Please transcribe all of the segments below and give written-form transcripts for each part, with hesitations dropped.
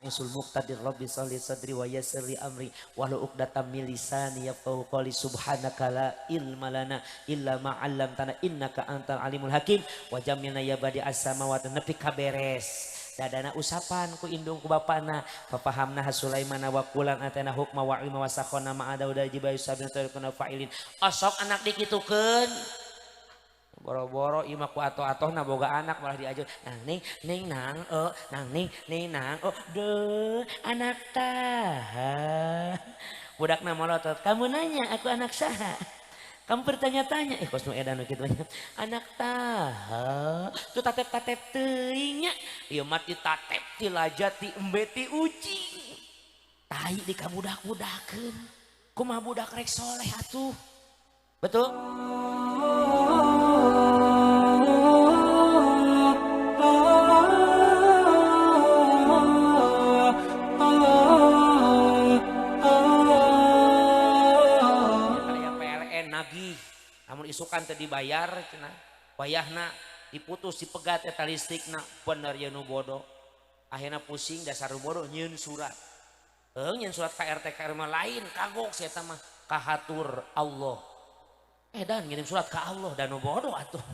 usul muqtadir rabbi sholli sadri wa yassir li amri wahlul 'uqdatam min lisani yafqahu qawli subhanaka la ilma lana illa ma 'allamtana innaka antal alimul hakim wa jamilna ya badi as-samawati nepi kaberes dadana usapan ku indung ku bapana papahamna Sulaiman wa kulan atana hukma wa ilma wa sakhona ma ada udah jibayu sabina tarikuna fa'ilin asok anak dikitukeun boro-boro ieu mah ku atoh-atohna boga anak malah diajar nang ning nang nang ning nang deuh anak tah budakna molotot kamu nanya aku anak saha kamu bertanya-tanya kos nu edan kitu anak tah tu tatep-tatep teuing nya ieu mah ti tatep ti lajat ti embe ti uji tai dikabudak-budakeun kumaha budak rek soleh atuh betul. Nagih namun isukan teu dibayar cenah wayahna diputus dipegat eta listrikna bener ye nu bodoh akhirna pusing dasar nu bodoh nyieun surat nyieun surat ka RT ka RW lain kagok si eta mah kahatur Allah dan ngirim surat ka Allah dan nu bodoh atuh.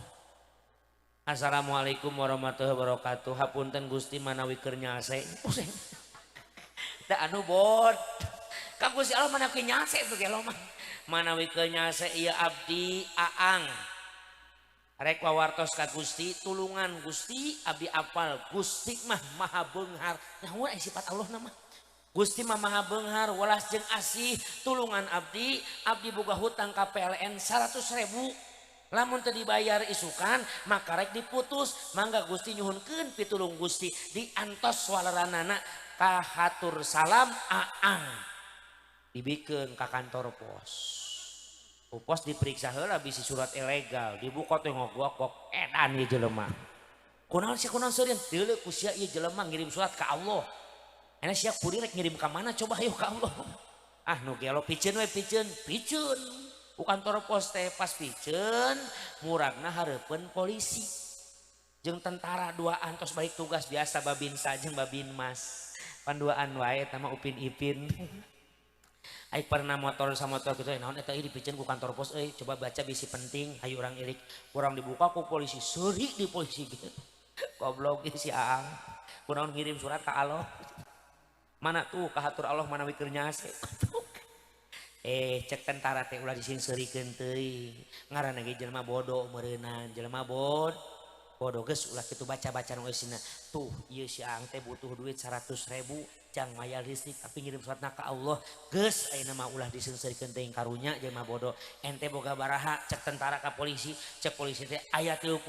Assalamualaikum warahmatullahi wabarakatuh hapunten Gusti manawi keur nyase pusing da anu bod ka Gusti Allah manawi nyase tuh gelo mah manawi kenyase iya abdi aang rek wawartos ka Gusti tulungan Gusti abdi apal Gusti mah maha beunghar nyawa sifat Allah nama Gusti mah maha beunghar welas jeung asih tulungan abdi boga hutang ka PLN 100.000 lamun teu dibayar isukan maka rek diputus mangga Gusti nyuhunkeun pitulung Gusti diantos walaranana kahatur salam aang dibikeun ka kantor pos diperiksa heula bisi surat ilegal dibuka teh ngogok edan ieu jelema kunaon seureun teu ku sia ieu jelema ngirim surat ka Allah ena sia kurir rek ngirim ka mana coba hayu ka Allah nu gelo piceun we piceun ku kantor pos teh pas piceun muragna hareupeun polisi jeung tentara duaan tos balik tugas biasa babin sajeng babin mas panduaan wae eta mah upin ipin Aik pernah motor sama motor gitu, naon eta ieu dipikeun ku kantor pos coba baca bisi penting hayu urang irik kurang dibuka ku polisi seuri di polisi gitu goblok si aang kunaon ngirim surat ka Allah mana tuh kahatur Allah manawi keur nyase cek tentara teh ulah disingseurikeun teuing ngaranna ge jelema bodoh meureunan jelema bodoh geus ulah kitu baca-baca nu eusina tuh ieu si aang teh butuh duit 100.000 jang maya listrik tapi ngirim suratna ka Allah geus ayeuna mah ulah disengseurikeun teuing karunya jelema bodoh ente boga baraha cek tentara ka polisi cek polisi teh aya 30.000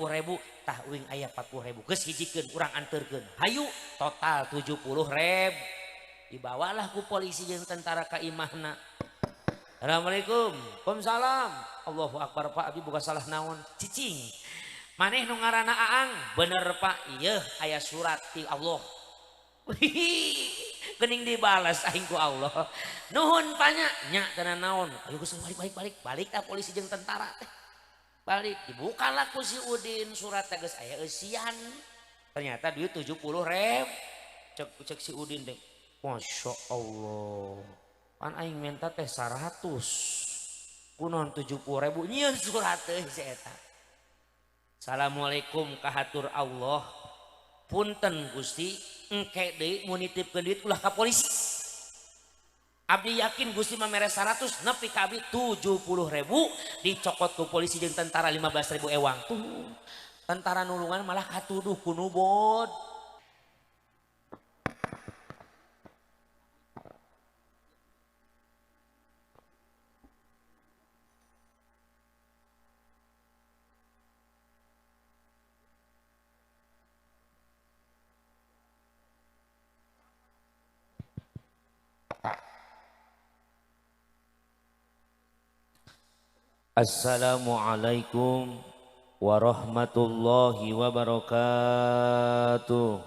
tah uing aya 40.000 geus hijikeun urang anterkeun hayu total 70.000 dibawalah ku polisi jeung tentara ka imahna. Assalamualaikum waalaikumsalam Allahu akbar Pak abdi boga salah naon cicing maneh nu ngaranna aang bener Pak ieu aya surat ti Allah gening dibalas aing ku Allah nuhun panya nya tenan naon ayo geus balik ta polisi jeung tentara teh balik dibukalah ku si Udin surat teh geus aya eusian ternyata duit 70.000 cek si Udin teh masya Allah pan aing minta teh 100 kunaon 70.000 nyieun surat teh si eta. Assalamualaikum kahatur Allah punten Gusti engke deui mun nitipkeun duit ulah ka polisi abdi yakin Gusti mah mere 100 nepi ka abdi 70.000 dicokot ku polisi jeung tentara 15.000 ewang tuh tentara nulungan malah katuduh ku nu bod. Assalamualaikum warahmatullahi wabarakatuh.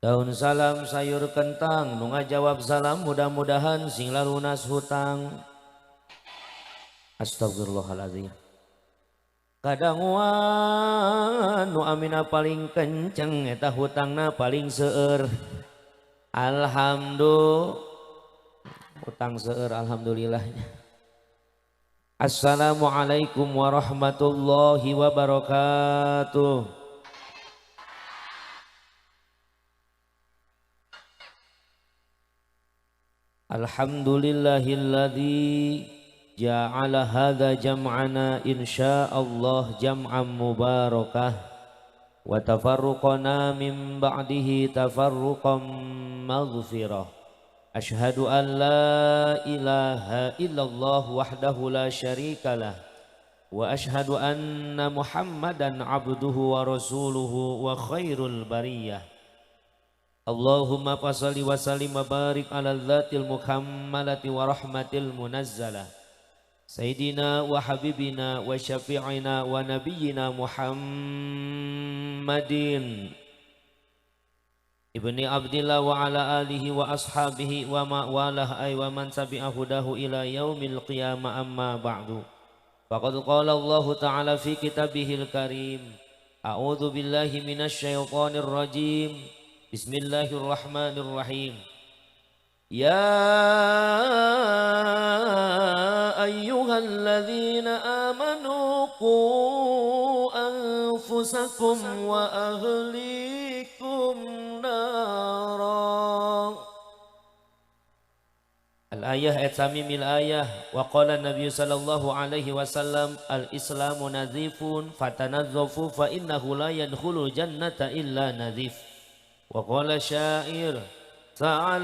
Daun salam sayur kentang nu ngajawab salam mudah-mudahan sing lalunas hutang. Astagfirullahaladzim. Kadang nu amina paling kenceng eta hutangna paling seueur. Alhamdulillah hutang seueur alhamdulillahnya. Assalamualaikum warahmatullahi wabarakatuh. Alhamdulillahilladzi ja'ala hadza jam'ana insyaallah jam'an mubarakah wa tafarruqana min ba'dihi tafarruqan maghfirah. Asyhadu an la ilaha illallah wahdahu la syarikalah wa asyhadu anna Muhammadan abduhu wa rasuluhu wa khairul bariyah. Allahumma fassalli wa sallim wa barik ala dzatil mukammalati wa rahmatil munazzalah Sayyidina wa habibina wa syafi'ina wa nabiyyina Muhammadin ibni Abdillah wa ala alihi wa ashabihi wa ma'walah ay wa man tabi'a hudahu ila yaumil qiyamah amma ba'du. Faqad qala Allah ta'ala fi kitabihil karim a'udzu billahi minasy syaithanir rajim. Bismillahirrahmanirrahim. Ya ayyuhalladzina amanu qu anfusakum wa ahlikum nara. Al-ayah ayat samimil ayah. Wa qala Nabi sallallahu alaihi wasallam al-islamu nazifun fatanazzafu fa innahu la yadkhulul jannata illa nazif. Wa qala syair ta'alam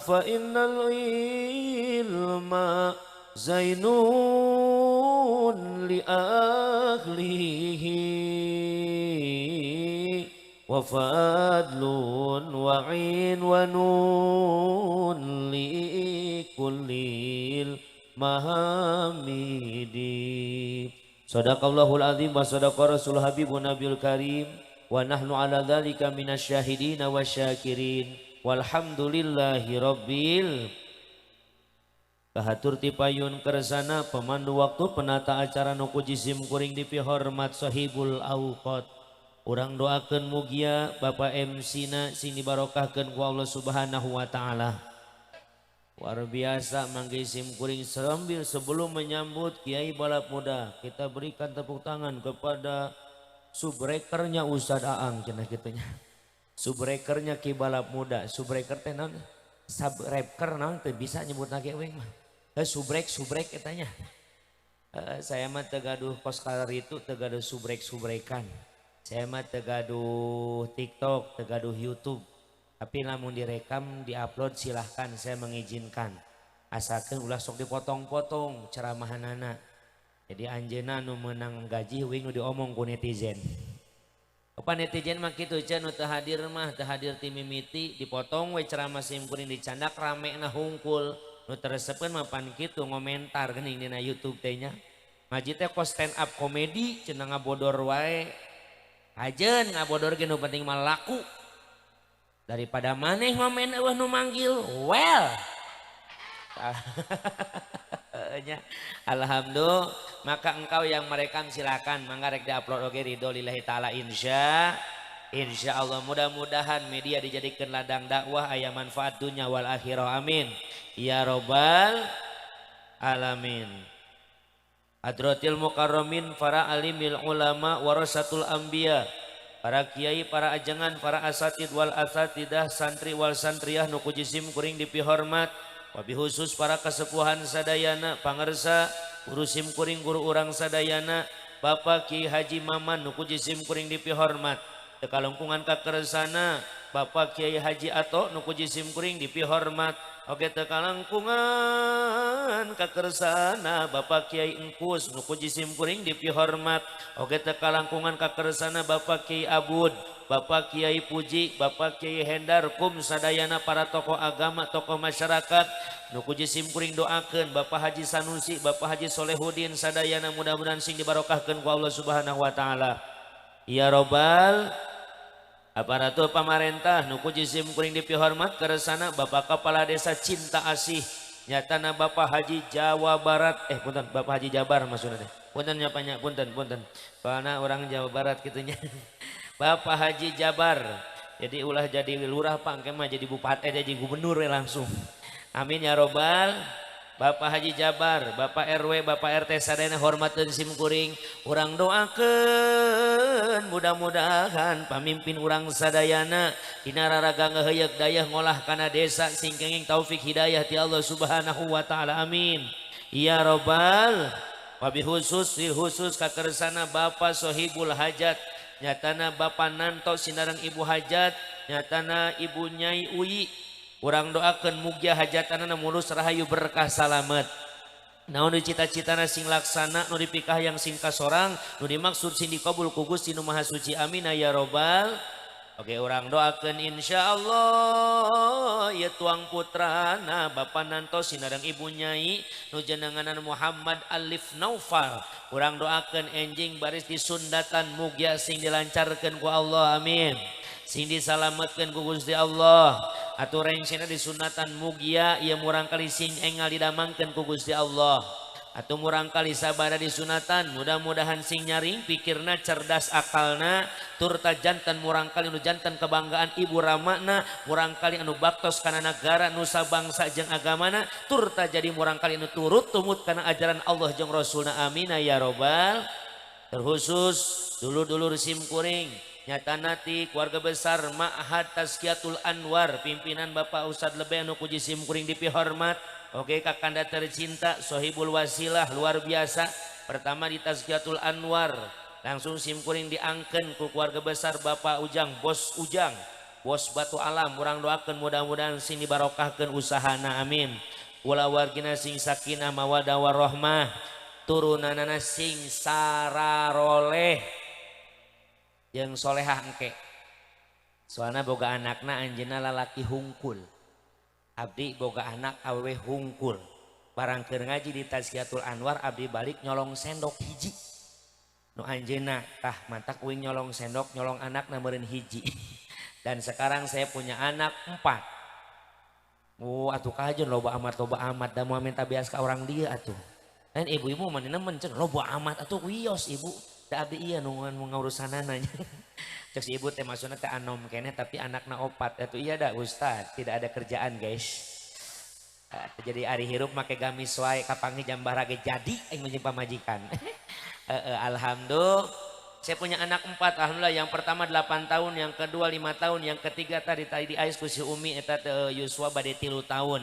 fa innal ilma zainun li ahlihi wa fadlun wa in wa nun li kullil mahamidi. Sadaqallahul azim wa sadaqa rasul habibun nabiyul karim wa nahnu ala dzalika minasyahidin wasyakirin walhamdulillahi rabbil. Kahatur tipayun kersana pemandu waktu penata acara nuku jisim kuring dipihormat sahibul auqat. Urang doakeun mugia Bapak MC na sing dibarokahkeun ku Allah Subhanahu wa taala. Luar biasa mangge sim kuring sambil sebelum menyambut Kiai Balap Muda kita berikan tepuk tangan kepada subrekernya Ustadz Aang cenah gitunya. Subrekernya Ki Balap Muda. Subreker teh naon? Subreker naon teu bisa nyebut lagi we mah. Subrek katanya. Saya mah teu gaduh koskar itu, teu gaduh subrekan. Saya mah teu gaduh TikTok, teu gaduh YouTube. Tapi lamun direkam, diupload silahkan saya mengizinkan. Asalkan ulah sok dipotong-potong ceramahanana. Jadi anjeunna nu meunang gaji wing nu diomong ku netizen. Apa netizen mah kitu cenah nu teu hadir mah teu hadir ti mimiti dipotong we ceramah sim kuring dicandak ramena hungkul. Nu teresepkeun mah pan kitu ngomentar geuning dina YouTube teh nya. Ngaji teh kos stand up komedi cenah ngabodor wae. Ajeun ngabodor ge nu penting mah laku. Daripada maneh ngomen eueuh nu manggil. Well. Alhamdulillah. Maka engkau yang merekam silakan mangga rek diupload oge ridho lillahi taala insya Allah. Mudah-mudahan media dijadikan ladang dakwah aya manfaat dunya wal akhirah amin ya robbal alamin. Hadratil mukarramin para alimil ulama warasatul anbiya, para kiai para ajengan para asatid wal asatidah santri wal santriyah nu ku jisim kuring dipihormat. Wabi khusus para kesepuhan sadayana pangersa guru sim kuring guru urang sadayana Bapak Ki Haji Maman nuku jisim kuring dipihormat. Teka lengkungan kakersana Bapak Kiai Haji Ato nuku jisim kuring dipihormat. Oke teka lengkungan kakersana Bapak Kiai Engkus nuku jisim kuring dipihormat. Oke teka lengkungan kakersana Bapak Kiai Abud, Bapak Kiai Puji, Bapak Kiai Hendar, kum sadayana para tokoh agama, tokoh masyarakat. Nuku jisim kuring doakeun Bapak Haji Sanusi, Bapak Haji Solehudin sadayana mudah-mudahan sing dibarokahkeun ku Allah Subhanahu wa taala. Ya robbal aparatur pamarentah nuku jisim kuring dipihormat keresana Bapak Kepala Desa Cinta Asih nyatana Bapak Haji Jawa Barat punten Bapak Haji Jabar maksudna teh. Punten nyapanya, punten. Karena orang Jawa Barat gitunya. Bapak Haji Jabar. Jadi ulah jadi lurah Pak, mah jadi bupati jadi gubernur we langsung. Amin ya robbal. Bapak Haji Jabar, Bapak RW, Bapak RT sadayana hormatkeun simkuring. Urang doakeun mudah-mudahan pamimpin urang sadayana dina raraga ngaheuyeuk dayah ngolah kana desa sing kenging taufik hidayah ti Allah Subhanahu wa taala. Amin. Ya robbal. Wabi khusus kakersana Bapak Sohibul Hajat, nyatana Bapak Nanto Sinarang Ibu Hajat, nyatana Ibu Nyai Uyi. Urang doakeun mugia hajatanana mulus rahayu berkah salamet. Naon cita-citana sing laksana, nu dipikah yang sing kasorang, nu dimaksud sing dikabul ku Gusti Nu Maha Suci. Amin ya robbal. Oke, orang doakan insya Allah ya tuang putrana Bapak Nanto Sinarang Ibu Nyai nu jenenganan Muhammad Alif Naufal. Orang doakan enjing baris disundatan mugia sing dilancarkan ku Allah. Amin. Sing disalametkeun ku Gusti Allah. Atuh rengsina disunatan mugia ieu murang kali sing engal didamangkeun ku Gusti Allah. Atuh murang kali sabada disunatan, mudah-mudahan sing nyaring pikirna cerdas akalna turta jantan murang kali nu jantan kebanggaan ibu ramana, murang kali anu baktos kana negara nusa bangsa jeung agamana, turta jadi murang kali anu turut tumut kana ajaran Allah jeung Rasulna. Amin ya robbal. Terkhusus dulur-dulur simkuring nyatana ti keluarga besar Ma'had Tazkiyatul Anwar pimpinan Bapak Ustadz Lebeh anu puji simkuring dipihormat. Oke, kakanda tercinta Sohibul Wasilah luar biasa. Pertama di Tazkiyatul Anwar langsung simkuring diangken ku keluarga besar Bapak Ujang, Bos Ujang, Bos Batu Alam. Urang doakeun mudah-mudahan sing dibarokahkeun usahana. Amin. Ulah wargina sing sakinah mawadah warahmah, turunanana sing sararoleh jeung solehah engke. Soalna boga anakna anjeunna lalaki hungkul. Abdi boga anak awewe hungkul. Barang keur ngaji di Tazkiyatul Anwar abdi balik nyolong sendok hiji. Nu anjeunna tah mantak uing nyolong sendok nyolong anakna meureun hiji. Dan sekarang saya punya anak 4. Atuh kajen loba amat da moal minta bias ka orang dia atuh. Dan ibu-ibu manehna mencen loba amat atuh wios ibu. Da abdi ieu nu ngaurusanana. Cek si ibu teh maksudna teh anom kene tapi anakna 4. Atuh iya da Ustad, tidak ada kerjaan guys. Jadi ari hirup make gamis wae kapangi jambah ge jadi aing menjing pamajikan. Alhamdulillah. Saya punya anak 4, alhamdulillah. Yang pertama 8 tahun, yang kedua 5 tahun, yang ketiga tadi di ais ku si Umi eta teh Yuswa bade 3 tahun.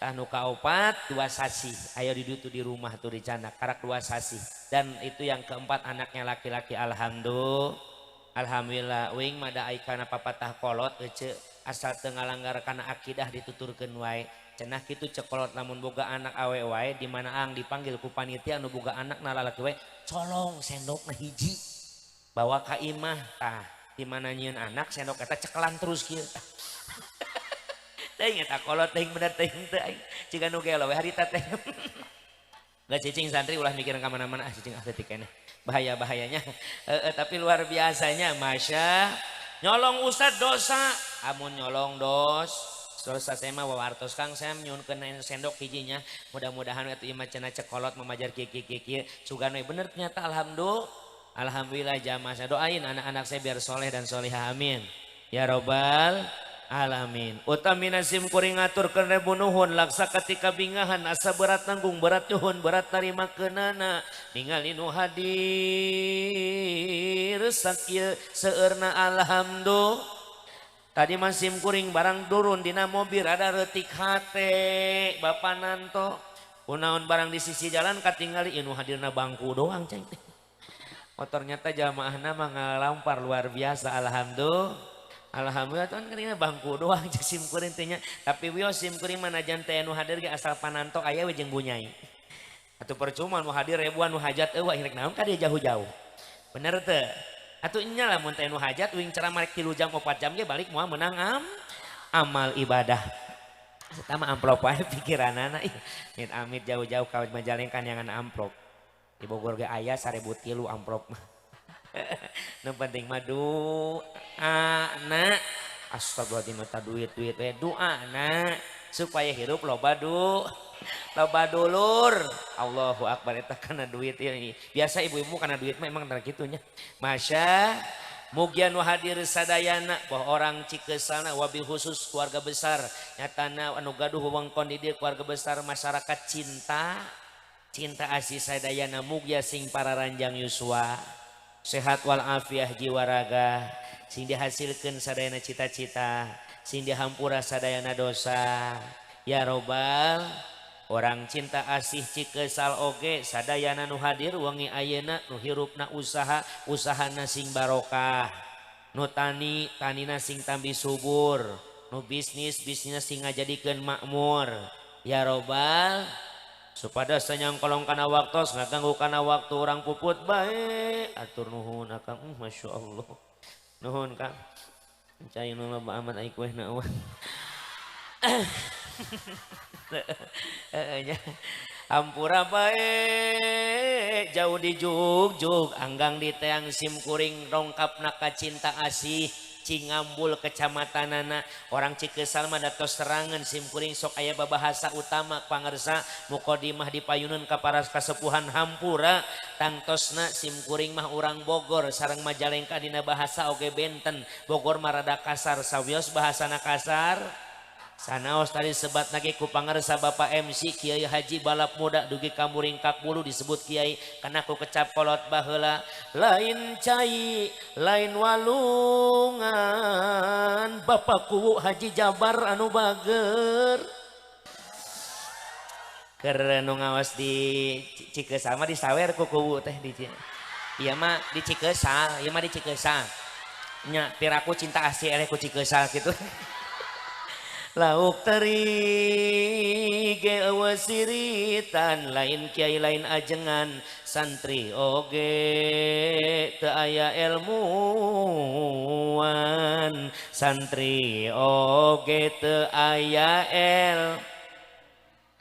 Tah nu kaopat 2 sasi. Aya di ditu di rumah tuh di Canak, karak 2 sasi. Dan itu yang keempat anaknya laki-laki. Alhamdulillah. Wing mada aikana papatah kolot ece asal teu ngalanggar kana akidah dituturkeun wae. Cenah kitu cekolot lamun boga anak awe wae di mana ang dipanggil ku panitia anu boga anak na lalaki wae, colong sendokna hiji. Bawa ka imah tah di mana nyieun anak sendok eta cekelan terus kieu. Teuing eta kolot teuing bener teuing teu aing. Ciga nu gelo we harita teh. Gak cicing santri ulah mikirin ka mana-mana cicing atletik keneh. Bahaya-bahayanya. Tapi luar biasanya masya. Nyolong ustad dosa, amun nyolong dosa saya mah wawartos Kang Sam nyun kena sendok hijinya. Mudah-mudahan atuh imah cenah cekolot memajar kieu sugan we bener ternyata. Alhamdulillah jamaah. Saya doain anak-anak saya biar soleh dan solihah. Amin ya robbal alamin. Utamina sim kuring ngatur kena bunuhun laksa ketika bingahan asa berat nanggung berat nyuhun berat tarima kenana ningali nu hadir sakieu seueurna. Alhamdulillah. Tadi masih kuring barang turun dina mobil ada retik hate Bapak Nanto. Kunaon barang di sisi jalan katingali inu hadirna bangku doang ceng. Motornya teh jamaahna mah ngalampar luar biasa. Alhamdulillah tuan kerina bangku doang cek sim kuring teh nya. Tapi wio sim kuring manajan teh anu hadir ge asal Pananto aya we jeung Bunyai. Atuh percuma nu hadir ribuan nu hajat eueuh rek naon ka dia jauh-jauh. Bener teu? Atuh nya lamun teh nu hajat wing ceramah rek 3 jam 4 jam ge balik moal menang amal ibadah. Eta mah amplop wae pikiranana ih. Amit jauh-jauh ka Majalengka nyangan amplop. Di Bogor ge aya 1000 tilu amplop mah. Nu penting mah doana. Astagfirullahaladzim eta duit we doana supaya hirup loba loba dulur. Allahu akbar, eta kana duit ya. Biasa ibu-ibu kana duit mah emang tara kitunya. Masya mugian nu hadir sadayana bahwa orang Cikesalna wabil khusus keluarga besar nyatana anu gaduh wewengkon di dieu keluarga besar masyarakat cinta asih sadayana mugia sing para ranjang yuswa sehat walafiah jiwa raga sing dihasilkeun sadayana cita-cita sing dihampura sadayana dosa ya robbal. Orang cinta asih Cikesal oge sadayana nu hadir wengi ayeuna nu hirupna usahana sing barokah, nu tanina sing tambi subur, nu bisnisna sing ngajadikeun makmur ya robbal. Supados sanyangkolong kana waktos ngaganggu kana waktu orang puput bae atur nuhun akang. Masya Allah nuhun kang cai nu loba amat ai kuehna eueuh. Ampura bae jauh di jugjug anggang di teang simkuring rongkapna ka cinta asih Cingambul kecamatanana orang Cikesal mah datos serangan simkuring sok aya babahasa utama pangersa mukodimah dipayuneun ka para kasepuhan hampura tangtosna simkuring mah urang Bogor sareng Majalengka dina bahasa oge benten Bogor mah rada kasar sawios bahasana kasar. Sanaos tadi sebat lagi ku pangarsa Bapak MC Kiai Haji Balap Muda dugi kamuring kakbulu disebut Kiai karena ku kecap kolot baheula lain cai lain walungan Bapak Kuwu Haji Jabar anu bager keur nu ngaos di Cikesal mah di sawer ku Kuwu teh di ieu mah di Cikesal ieu mah di Cikesal nya piraku cinta asih eleh ku Cikesal kitu. Lauk teri ge eueuh siritan lain kiai lain ajengan santri oge teu aya elmuan santri oge teu aya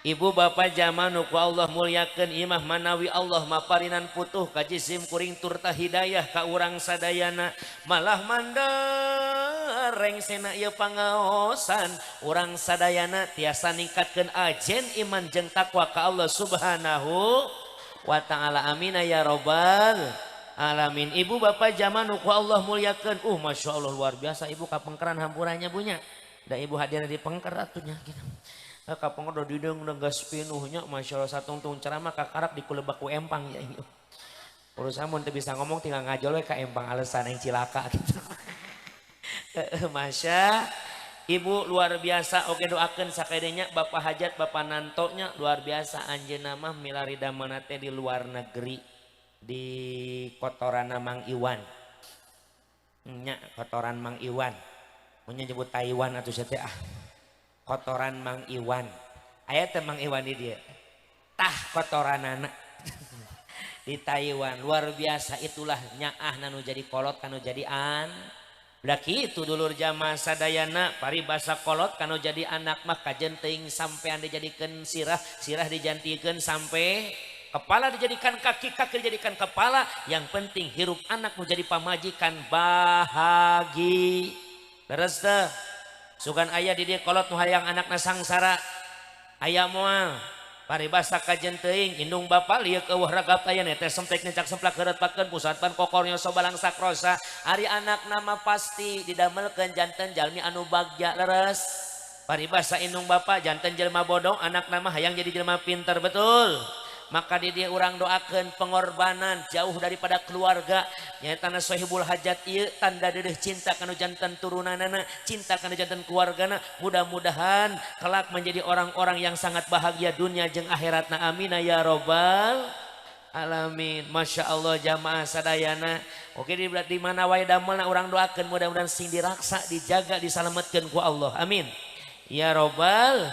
Ibu bapak zaman ku Allah mulyakeun imah manawi Allah maparinan putuh ka jisim kuring turta hidayah ka urang sadayana malah mandareng sena ieu pangaosan urang sadayana tiasa ningkatkeun ajen iman jeung takwa ka Allah Subhanahu wa taala. Amin ya robbal alamin. Ibu bapak zaman ku Allah mulyakeun Masya Allah luar biasa ibu kapengkeran hampurannya punya da ibu hadir di pengker atunya gitu. Kapeng udah dideng udah gas pinuhnya Masya Allah satungtung ceramah kakarak di kulebak ku empang ya ini urusan mun teu bisa ngomong tinggal ngajol we ka empang alesan yang cilaka gitu. Masya ibu luar biasa oke doakeun sakadenya bapak hajat bapak nantonya luar biasa anjeunna mah milari damana teh di luar negeri di kotoran Mang Iwan nya kotoran Mang Iwan mun nyebut Taiwan atuh teh kotoran Mang Iwan aya teh Mang Iwan di dia tah kotoranana di Taiwan luar biasa itulah nyaah nanu jadi kolot kanu jadi udah kitu dulur jamaah sadayana paribasa kolot kanu jadi anak mah kajen teuing sampean dijadikeun sirah dijantikeun sampai kepala dijadikan kaki dijadikan kepala yang penting hirup anak nu jadi pamajikan bahagi beres teh. Sugan ayah di dia kolot nu hayang anakna sangsara aya moal paribasa kajen teuing indung bapa liuk eueuh ragap aya teh semplek necak semplak heureutpakeun pusatpan kokornya sobalang sakrosa ari anakna mah pasti didamelkeun janten jalmi anu bagja leres paribasa indung bapa janten jelema bodong anakna mah hayang jadi jelema pinter betul. Maka di dia urang doakeun pengorbanan jauh daripada keluarga nyatana sahibul hajat ieu tanda deudeuh cinta kana janten turunanana cinta kana janten keluargana mudah-mudahan kelak menjadi orang-orang yang sangat bahagia dunia jeung akhiratna amin ya robbal alamin. Masya Allah jamaah sadayana oke di mana wae damelna urang doakeun mudah-mudahan sing diraksa dijaga disalametkeun ku Allah amin ya robbal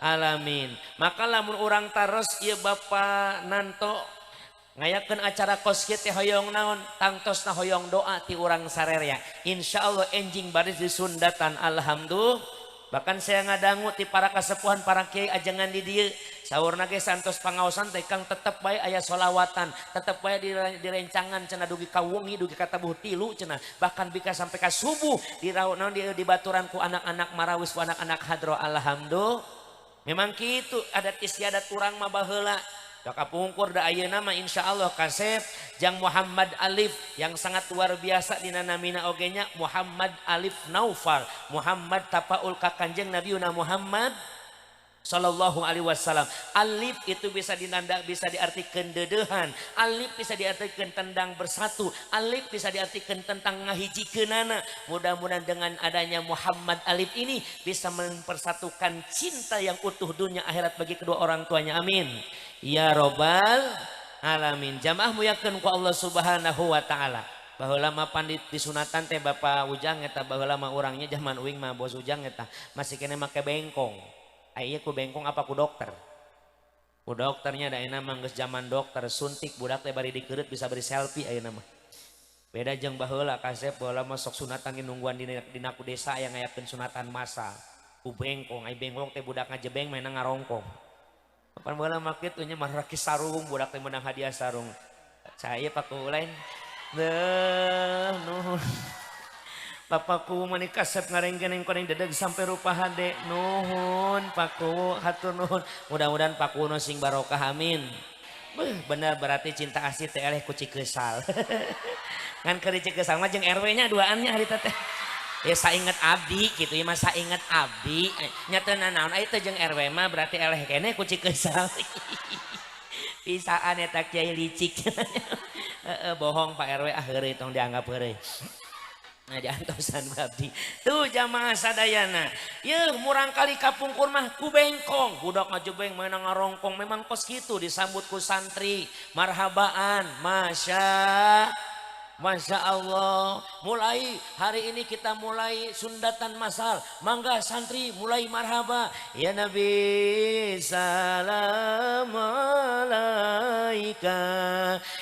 alamin. Maka lamun urang taros ieu Bapak Nanto ngayakeun acara kos kieu teh hoyong naon tangtosna hoyong doa ti urang sarerea insyaallah enjing baris disundatan alhamdulillah. Bahkan saya ngadangu ti para kasepuhan para kiai ajengan di dieu saurna ge santos pangaosan teh kang tetep bae aya solawatan tetep bae direncangan cenah dugi ka wengi dugi ka tabuh tilu cenah bahkan bika sampai ka subuh di baturan ku anak-anak marawis ku anak-anak hadro alhamdulillah. Memang gitu adat istiadat urang mah baheula. Kapungkur da ayeuna mah insyaallah kasep Jang Muhammad Alif yang sangat luar biasa dina namina ogenya Muhammad Alif Naufal. Muhammad tapaul ka Kanjeng Nabiuna Muhammad Sallallahu alaihi wasallam. Alif itu bisa dinanda, bisa diartikan dedehan. Alif bisa diartikan tentang bersatu. Alif bisa diartikan tentang ngahijikeunana. Mudah-mudahan dengan adanya Muhammad Alif ini bisa mempersatukan cinta yang utuh dunia akhirat bagi kedua orang tuanya. Amin. Ya Robbal Alamin. Jamaah muyakeun ku Allah Subhanahu wa taala. Baheula mah pandit disunatan teh Bapak Ujang eta baheula mah urangnya zaman uing mah bos Ujang eta masih kena make bengkong. Aya ku bengkong apa ku dokter? Ku dokternya da ayeuna mah geus zaman dokter suntik budak teh bari dikeureut bisa beri selfie ayeuna mah. Beda jeung baheula kasep baheula mah sok sunatan nungguan dina ku desa aya ngayakeun sunatan massal. Ku bengkong, ai bengkong teh budak ngajebeng maena ngarongkong. Pan baheula mah kitu nya mah raki sarung budak teh meunang hadiah sarung. Saya paku lain. Nuhun. Bapakku mani kasep ngarengkeun koneng dedeg sampai rupa hade nuhun paku hatur nuhun mudah-mudahan paku nu sing barokah amin. Bener berarti cinta asih teh eleh ku Cikeusal. Ngan keur Cikeusal mah jeung RW-nya duaan nya harita teh. Ya sainget abdi gitu ya mah sainget abdi nya teu naon aya teh jeung RW mah berarti eleh keneh ku Cikeusal. Pisaan eta kiai licik. Bohong Pak RW ah heureuy tong dianggap heureuy. Nah diantosan abdi tuh jamaah sadayana ye murang kali kapungkur mah ku bengkong budak ngajebeng main ngarongkong memang kos gitu disambut ku santri marhabaan Masya Allah. Mulai hari ini kita mulai sundatan masal. Mangga santri mulai marhaba. Ya Nabi salam alaika.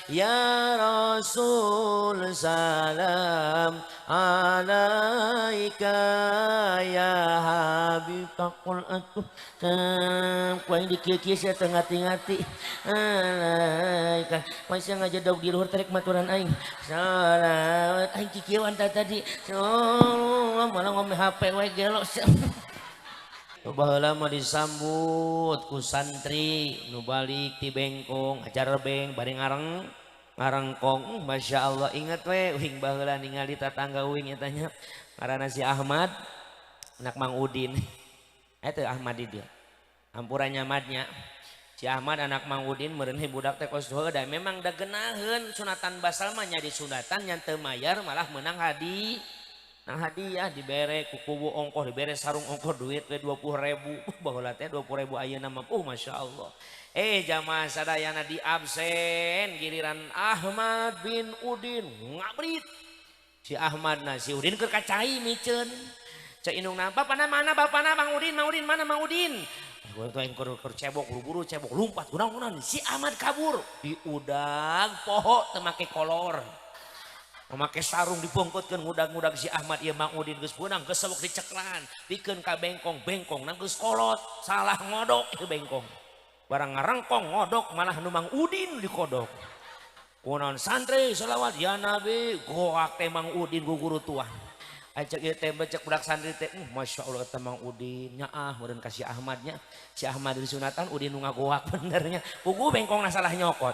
Ya Rasul salam alaika. Ya Habib pakul atuh. Kuaing dikieu-kieu sia teu ngati-ngati. Alaika. Masih ngajadog di luhur tarik maturan aing. Salat aing kikieuan tadi. Oh, malah ngomong HP we gelo. Baheula mah disambut ku santri nu balik ti bengkong, ajar beng bari ngarengkong. Masya Allah inget we uing baheula ningali tatangga uing eta nya ngaranna si Ahmad anak Mang Udin. Eta Ahmad di dia. Ampurannya madnya. Si Ahmad anak Mang Udin meureun budak teh kos da memang da geunaheun sunatan basal mah nya disunatan nya teu mayar malah meunang hadiah dibere ku kubu ongkoh dibere sarung ongkoh duit we 20.000 baheula teh 20.000 ayeuna mah Masya Allah. Jamaah sadayana di absen giliran Ahmad bin Udin ngabrit. Si Ahmad na si Udin keur kacai miceun. Cek indungna bapana mana bapana Mang Udin mana Mang Udin. Gue tuh yang keur cebok buru-buru cebok lumpat kunaon si Ahmad kabur di udang poho teu make kolor make sarung dipungkutkeun ngudag-ngudag si Ahmad ieu Mang Udin geus beunang geus sebok diceklan pikeun ka bengkong nang geus kolot salah ngodok ieu bengkong barang ngarengkong ngodok malah nu Mang Udin dikodok kunaon santri selawat ya Nabi goak teh Mang Udin guguru tua. Ajak ieu teh becek budak santri teh Masya Allah eta Mang Udin nyaah meureun ka si Ahmadnya si Ahmad disunatan Udin nu ngagoak benernya pugu bengkongna salah nyokot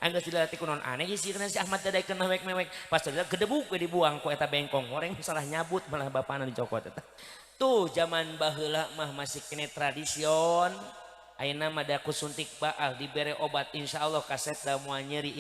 anggeus dilatih kunaon aneh sieuna si Ahmad teh daekeun mewek-mewek pas gedebuk we dibuang ku eta bengkong goreng salah nyabut malah bapana dicokot eta tuh zaman baheula mah masih kene tradision ayeuna mah da ku suntik baal dibere obat insyaallah kaset da moal nyeri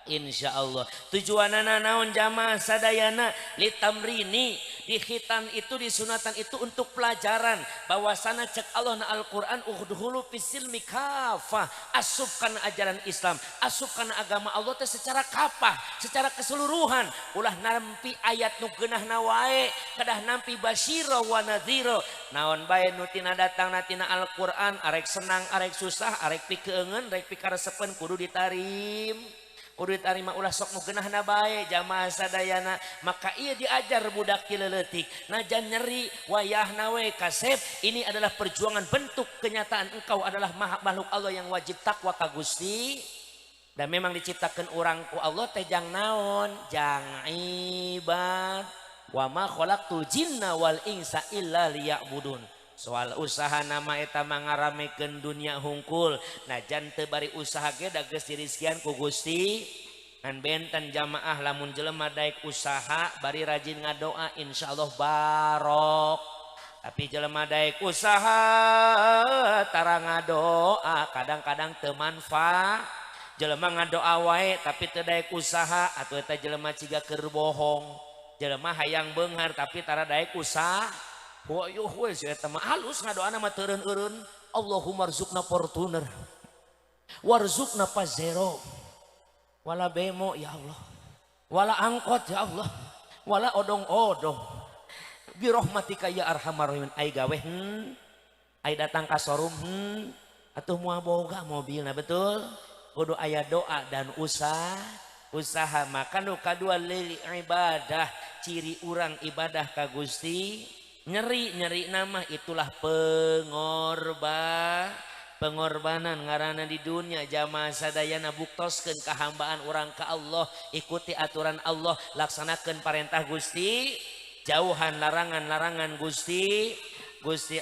Insya Allah tujuanana naon jamaah sadayana litamrini di khitan itu di sunatan itu untuk pelajaran bahwasana cek Allah na Al-Quran udhulu fisilmi kafah asupkan ajaran Islam asupkan agama Allah teh secara kapah secara keseluruhan ulah nampi ayat nu geunahna wae kadah nampi basyira wa nadhira naon bae nu tina datang tina Al-Quran arek senang arek susah arek pikeungeun arek pikaresepen kudu ditarim kudu ditarima ulah sok nu geunahna bae jamaah sadayana maka ieu diajar budak ti leuletik najan nyeri wayahna we kasep ini adalah perjuangan bentuk kenyataan engkau adalah makhluk Allah yang wajib takwa ka Gusti dan memang diciptakeun urang ku Allah teh jang naon jang ibad wa ma khalaqtul jinna wal insa illa liya'budun soal usaha nama eta mangaramekeun dunia hungkul najan teu bari usaha ge da geus dirizkian ku Gusti ngan benten jamaah lamun jelema daek usaha bari rajin ngadoa insyaallah barok tapi jelema daek usaha tara ngadoa kadang-kadang teu manfaat jelema ngadoa wae tapi teu daek usaha atuh eta jelema ciga keur bohong jelema hayang beunghar tapi tara daek usaha wayuh we si eta mah halus ngadoana mah teureun-eureun Allahumma rzuqna Fortuner warzuqna Pajero wala bemo ya Allah wala angkot ya Allah wala odong-odong birahmatika ya arhamar rahimin ai gawe ai datang ka showroom atuh moal boga mobilna betul kudu aya doa dan usaha maka nu kadua lili ibadah ciri urang ibadah ka Gusti nyeri nama itulah pengorbanan ngaranna di dunia jamaah sadayana buktoskeun kahambaan urang ka Allah ikuti aturan Allah laksanakeun parentah Gusti jauhan larangan-larangan Gusti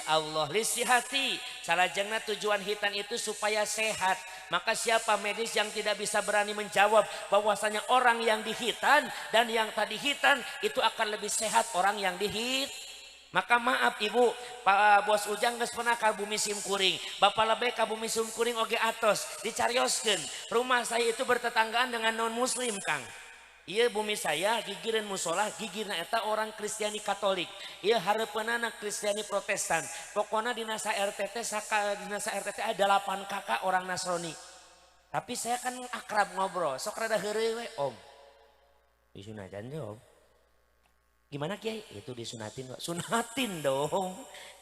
Allah lisihati salajengna tujuan hitan itu supaya sehat maka siapa medis yang tidak bisa berani menjawab bahwasanya orang yang dihitan dan yang tadi hitan itu akan lebih sehat orang yang dihit maka maaf ibu Pak Bos Ujang geus pernah ka Bumi Simkuring Bapak lebih ka Bumi Simkuring oge atos dicarioskeun rumah saya itu bertetanggaan dengan non muslim Kang. Iya bumi saya gigireun musola gigirna eta orang Kristiani Katolik iya hareupeunana Kristiani Protestan pokona dina RTT dina RTT ada 8 kakak orang Nasrani tapi saya kan akrab ngobrol sok rada heureuy we om disunatin dong gimana Kiai itu disunatin sunatin dong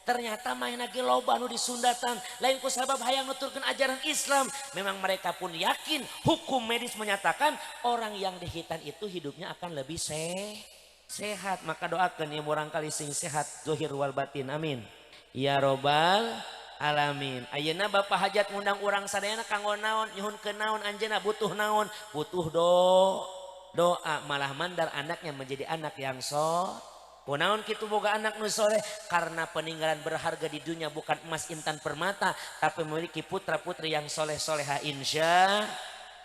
ternyata main lagi loba nu disundatan lain ku sabab hayang nuturkeun ajaran Islam memang mereka pun yakin hukum medis menyatakan orang yang dihitan itu hidupnya akan lebih sehat maka doakeun ya murang kali sing sehat zahir wal batin amin ya robbal alamin ayeuna Bapak hajat ngundang urang sadayana kanggo naon nyuhunkeun naon anjeunna butuh naon butuh doa malah mandar anaknya menjadi anak yang kunaon kitu boga anak nu soleh karena peninggalan berharga di dunia bukan emas intan permata tapi memiliki putra putri yang soleh soleha insya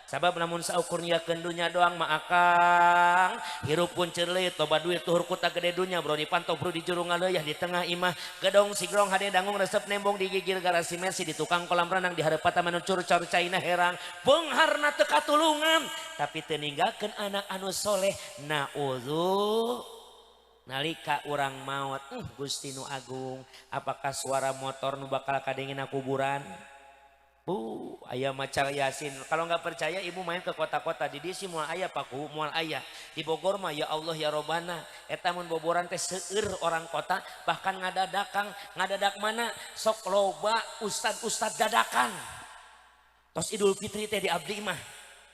sabab lamun saukur nyiakeun dunya doang mah akang hirup pun ceuleut toba duit tuhur kuta gede dunya bro dipantau bro di juru ngaleuyah di tengah imah gedong sigrong hade dangung resep nembong di gigir garasi Mercy di tukang kolam renang di hareup manu curcor caina herang beungharna teu katulungan tapi teu ninggalkeun anak anu soleh naudzu nalika urang maut Gusti nu agung apakah suara motor nu bakal kadengina kuburan aya macal Yasin kalau nggak percaya ibu main ke kota-kota di dieu moal aya paku moal aya di Bogor mah ya Allah ya Robbana eta mun boboran teh seueur orang kota bahkan ngadadak mana sok loba ustad dadakan tos Idul Fitri teh di abdi mah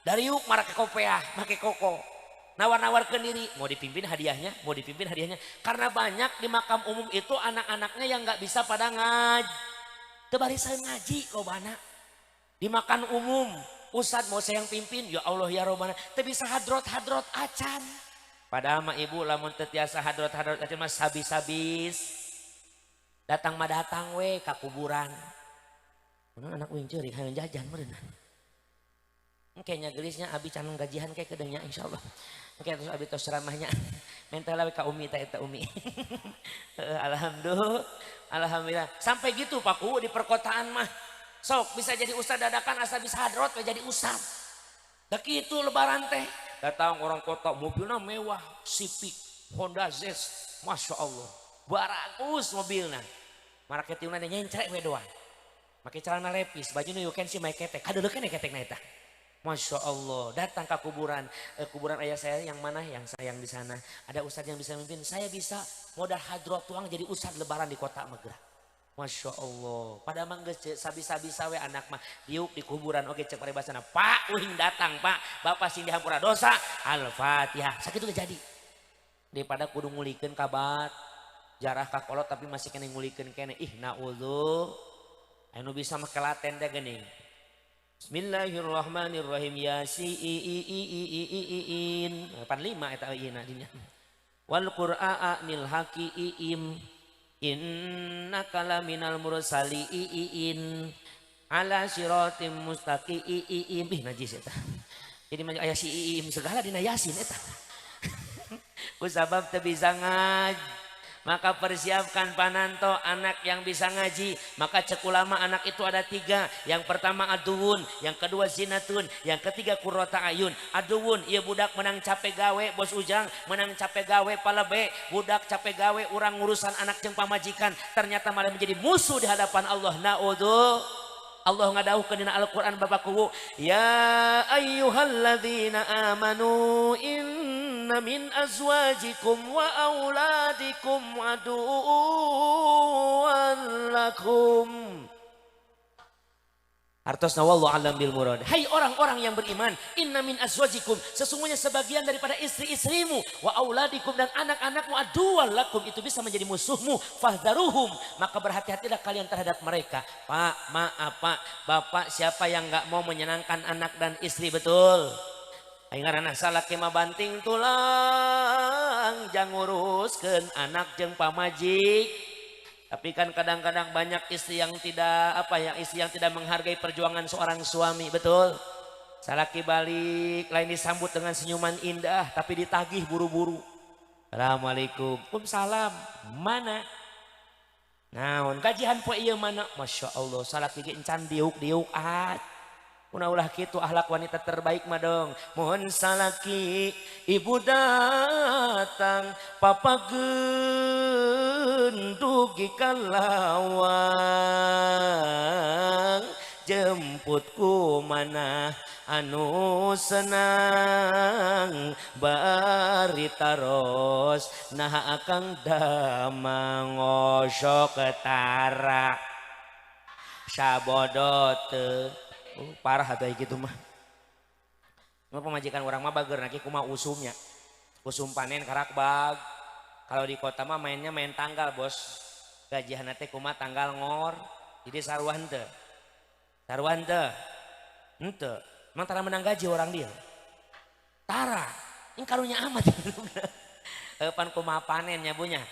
dari yuk marake kopiah make koko nawar-nawarkeun diri mau dipimpin hadiahnya karena banyak di makam umum itu anak-anaknya yang nggak bisa pada teu barisan ngaji lobana di makan umum ustad mau saya yang pimpin ya Allah ya Robbana teu bisa hadrot acan padahal mah ibu lamun teu tiasa hadrot acan mah sabis datang we ka kuburan anak uing ceurik hayang jajan meureun kayaknya gelisnya abi canung gajian kayak kedengnya insyaallah kayak terus abi tos ceramahnya mental we ka umi eta umi alhamdulillah sampai gitu Paku di perkotaan mah sok bisa jadi ustad dadakan asa bisa hadrot jadi ustad da kitu lebaran teh datang orang kota mobilnya mewah Civic Honda Zest Masya Allah bagus mobilnya marketingna nyencrek we doang make celana lepis baju nu you can see my ketek kadeuleukna ketekna eta Masya Allah datang ke kuburan ayah saya yang mana yang sayang di sana ada ustadz yang bisa memimpin saya bisa modal hadrot tuang jadi ustadz lebaran di kota Magelang Masya Allah pada mangga sabi-sabi sawe anak mah diuk di kuburan oke cek paribasana Pak uing datang Pak Bapak sing dihampura dosa Al-Fatihah sakitu jadi daripada kudu ngulikeun kabat jarah kakolot tapi masih kena ngulikeun kene naudzu anu bisa mah kelaten teh geuning Bismillahirrahmanirrahim Yasin 85 eta ayeuna dinya wal qur'anil hakim innaka laminal mursaliin ala siratim mustaqim. Najis eta. Jadi aya si iim segala dina Yasin eta. Kusabab teu bisa ngaji. Maka persiapkan pananto anak yang bisa ngaji. Maka cek ulama anak itu ada 3. Yang pertama aduun, yang kedua zinatun, yang ketiga kurrota ayun. Aduun, iya budak menang capek gawe bos Ujang, menang capek gawe palebe. Budak capek gawe urang ngurusan anak jeung pamajikan, ternyata malah menjadi musuh di hadapan Allah. Naudzu. Allah ngadauhkeun dina Al-Qur'an babaku, ya ayyuhalladzina amanu inna min azwajikum wa auladikum aduwwan lakum. Artosna wallahu alam bil murad. Hai orang-orang yang beriman, inna min azwajikum, sesungguhnya sebagian daripada istri-istrimu, wa auladikum, dan anak-anakmu aduwwan lakum, itu bisa menjadi musuhmu, fahdharuhum, maka berhati-hatilah kalian terhadap mereka. Pak, maaf Pak, Bapak siapa yang enggak mau menyenangkan anak dan istri, betul? Aing ngaranna salaki mah banting tulang, jang nguruskeun anak jeung pamajik. Tapi kan kadang-kadang banyak istri yang tidak istri yang tidak menghargai perjuangan seorang suami, betul? Salaki balik lain disambut dengan senyuman indah tapi ditagih buru-buru. Assalamualaikum. Waalaikumsalam. Mana? Naon gajihan poe ieu mana? Masya Allah salaki ge encan diuk-diuk ulah kitu akhlak wanita terbaik mah dong. Mohon salaki ibu datang papa gendugi kalawang, jemputku mana anu senang bari taros nah akang damang ngosok ketara sabodot. Parah atau gitu mah. Pemajikan orang mah bager naki kumaha usumnya. Usum panen karak bag. Kalau di kota mah mainnya main tanggal bos. Gajihan teh kumaha tanggal ngor. Jadi saruan teu. Saruan teu. Henteu. Mang tara menang gaji orang dia. Tara. Ini karunya amat. Pan kumaha panennya bunya.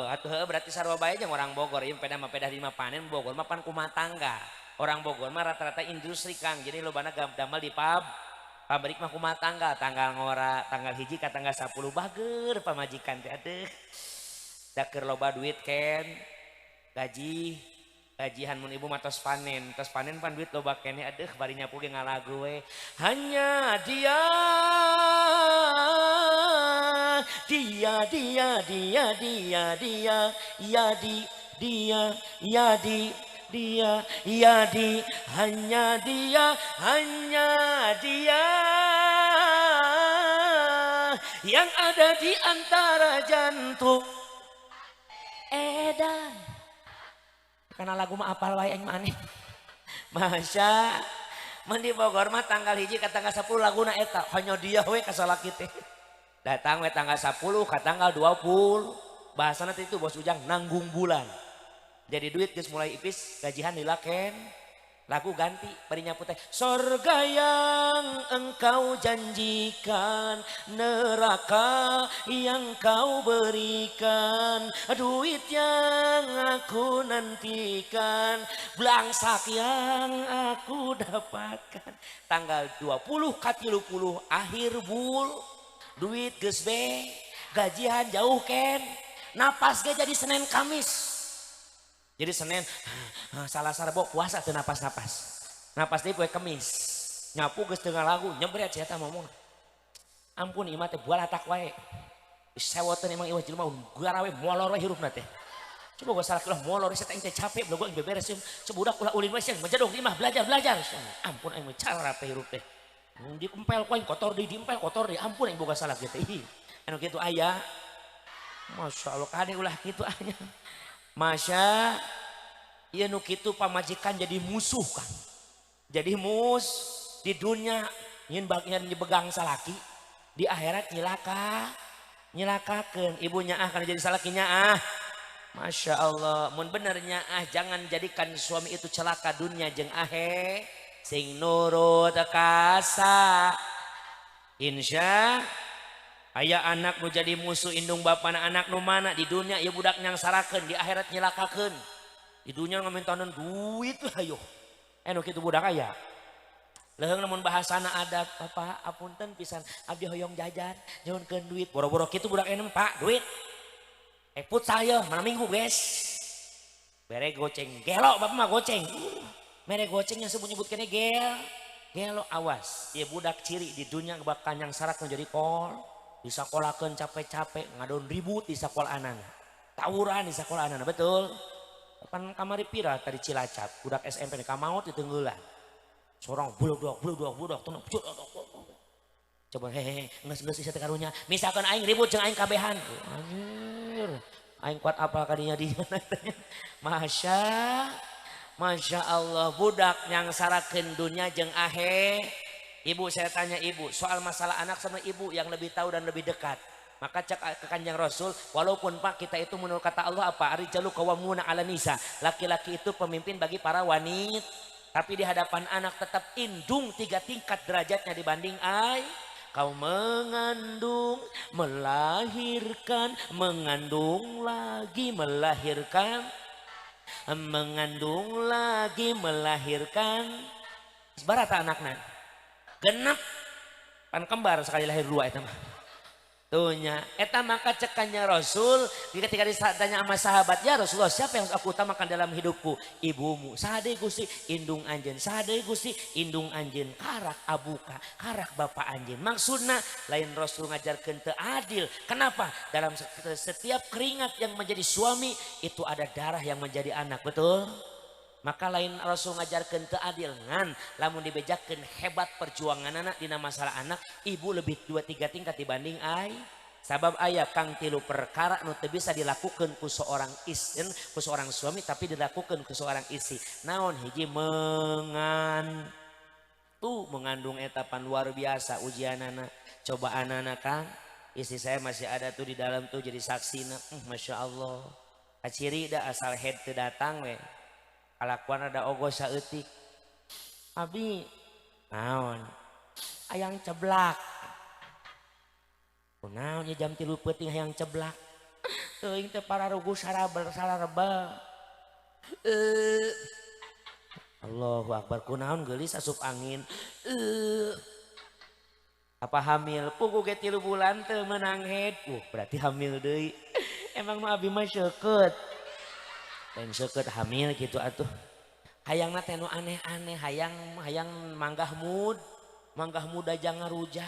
Atuh berarti sarua bae jeung orang Bogor. Ieu peda mah peda di mah panen Bogor mah pan kumaha tanggal. Orang Bogor mah rata-rata industri Kang, jadi lobana damel di pabrik mah kumaha tanggal ngora, tanggal hiji ka tanggal 10 bager pamajikan teh aduh. Da keur loba duit ken, gajihan mun ibu mah tos panen pan duit loba kene aduh bari nyapu ge ngalagu we. Hanya dia hanya dia yang ada di antara jantung edan. Karena lagu mah apal wae aing maneh. Masya mun di Bogor mah tanggal hiji ka tanggal 10 laguna eta hanya dia we kasalaki teh. Datang we tanggal 10 ka tanggal 20. Bahasana itu bos Ujang nanggung bulan. Jadi duit geus mulai ipis, gajihan dilaken, lagu ganti, bari nyapu teh. Sorga yang engkau janjikan, neraka yang kau berikan, duit yang aku nantikan, belangsak yang aku dapatkan. Tanggal 20 ka 30 akhir bul, duit geus be, gajihan jauh ken, napas ge jadi Senin Kamis. Jadi Senin salah sarbo puasa teu napas deui poe Kemis nyapu geus tengah lagu nyebret sia eta ngomong ampun imah teh bual atak wae sewoteun emang ieu jelema garawe molor we hirupna teh coba gua salah ulah molor sia teh capek beul gua beberes sebudak ulah ulin we sia menjadong di imah belajar ampun aing mah cara teh hirup teh dipempel poe kotor diimpel kotor di ampun aing boga salah kitu anu kitu aya masyaallah kade ulah kitu aya. Masya iya nu kitu pamajikan jadi musuh kan. Jadi di dunia nyin begang salaki, di akhirat nyilakakeun ibunya karena jadi salakinya Masya Allah mun benernya jangan jadikan suami itu celaka dunia jeung sing nurut kasa insya Aya anak nu jadi musuh indung bapana, anak nu mana di dunia ya budak nyangsarakeun, di akhirat nyelakakeun. Di dunia ngamintanan duit hayo. Nu kitu budak aya. Leheung namun bahasana adat, Papa apunten pisan abdi hoyong jajan, nyuhunkeun duit. Boro-boro kitu budak enem, Pak, duit. Put saya mana minggu, guys. Bere goceng, gelo Bapak mah goceng. Mere goceng yang sebut-nyebut kene gelo awas. Ieu budak ciri di dunia bakal nyangsarakeun jadi kol. Disakolahkeun capek-capek ngadon ribut di sakola anana, tawuran di sakola anana, betul. Pan kamari pira tadi Cilacap budak SMP ka maot ditenggelan sorong budak coba hehe geus isa teh karunya misalkan aing ribut jeung aing kabehan anjir aing kuat apa kadinya dia Masya Allah budak nyangsarakeun dunya jeung Ibu, saya tanya ibu, soal masalah anak sama ibu yang lebih tahu dan lebih dekat. Maka cek ke Kanjeng Rasul, walaupun Pak kita itu menurut kata Allah apa? Ar-rijalu qawwamuna 'ala nisa. Laki-laki itu pemimpin bagi para wanita. Tapi di hadapan anak tetap indung 3 tingkat derajatnya dibanding kau mengandung, melahirkan, mengandung lagi, melahirkan, mengandung lagi, melahirkan. Sebarata anaknya. Genep pan kembar sekali lahir 2 eta mah. Tuhnya eta maka cekannya Rasul ketika ditanya sama sahabat, ya Rasulullah siapa yang aku utamakan dalam hidupku? Ibumu. Saha Gusti? Indung anjeun. Saha Gusti? Indung anjeun. Karak abuka, karak bapak anjeun. Maksudna lain Rasul ngajarkeun teu adil. Kenapa? Dalam setiap keringat yang menjadi suami itu ada darah yang menjadi anak, betul? Maka lain Rasul ngajarkeun teu adil ngan lamun dibejakeun hebat perjuangan anak dina masalah anak ibu lebih 2-3 tingkat dibanding sabab aya kang tilu perkara nu teu bisa dilakukeun ku seorang istri ku seorang suami tapi dilakukeun ku seorang istri. Naon hiji mengandung etapan luar biasa ujianana cobaanana Kang. Istri saya masih ada tuh di dalam tuh jadi saksina. Masya Allah kaciri da asal head teu datang we kalakuan ada ogo saeutik abi naon hayang ceblak naon jam 3 peuting hayang ceblak teuing teh para rugu sarareba Allahu Akbar kunaon geulis asup angin apa hamil pugu ge 3 bulan teu meunang head berarti hamil deui emang mah abi mah seukeut lain seukeut hamil gitu atuh hayangna teh nu aneh-aneh hayang manggah muda jangan rujak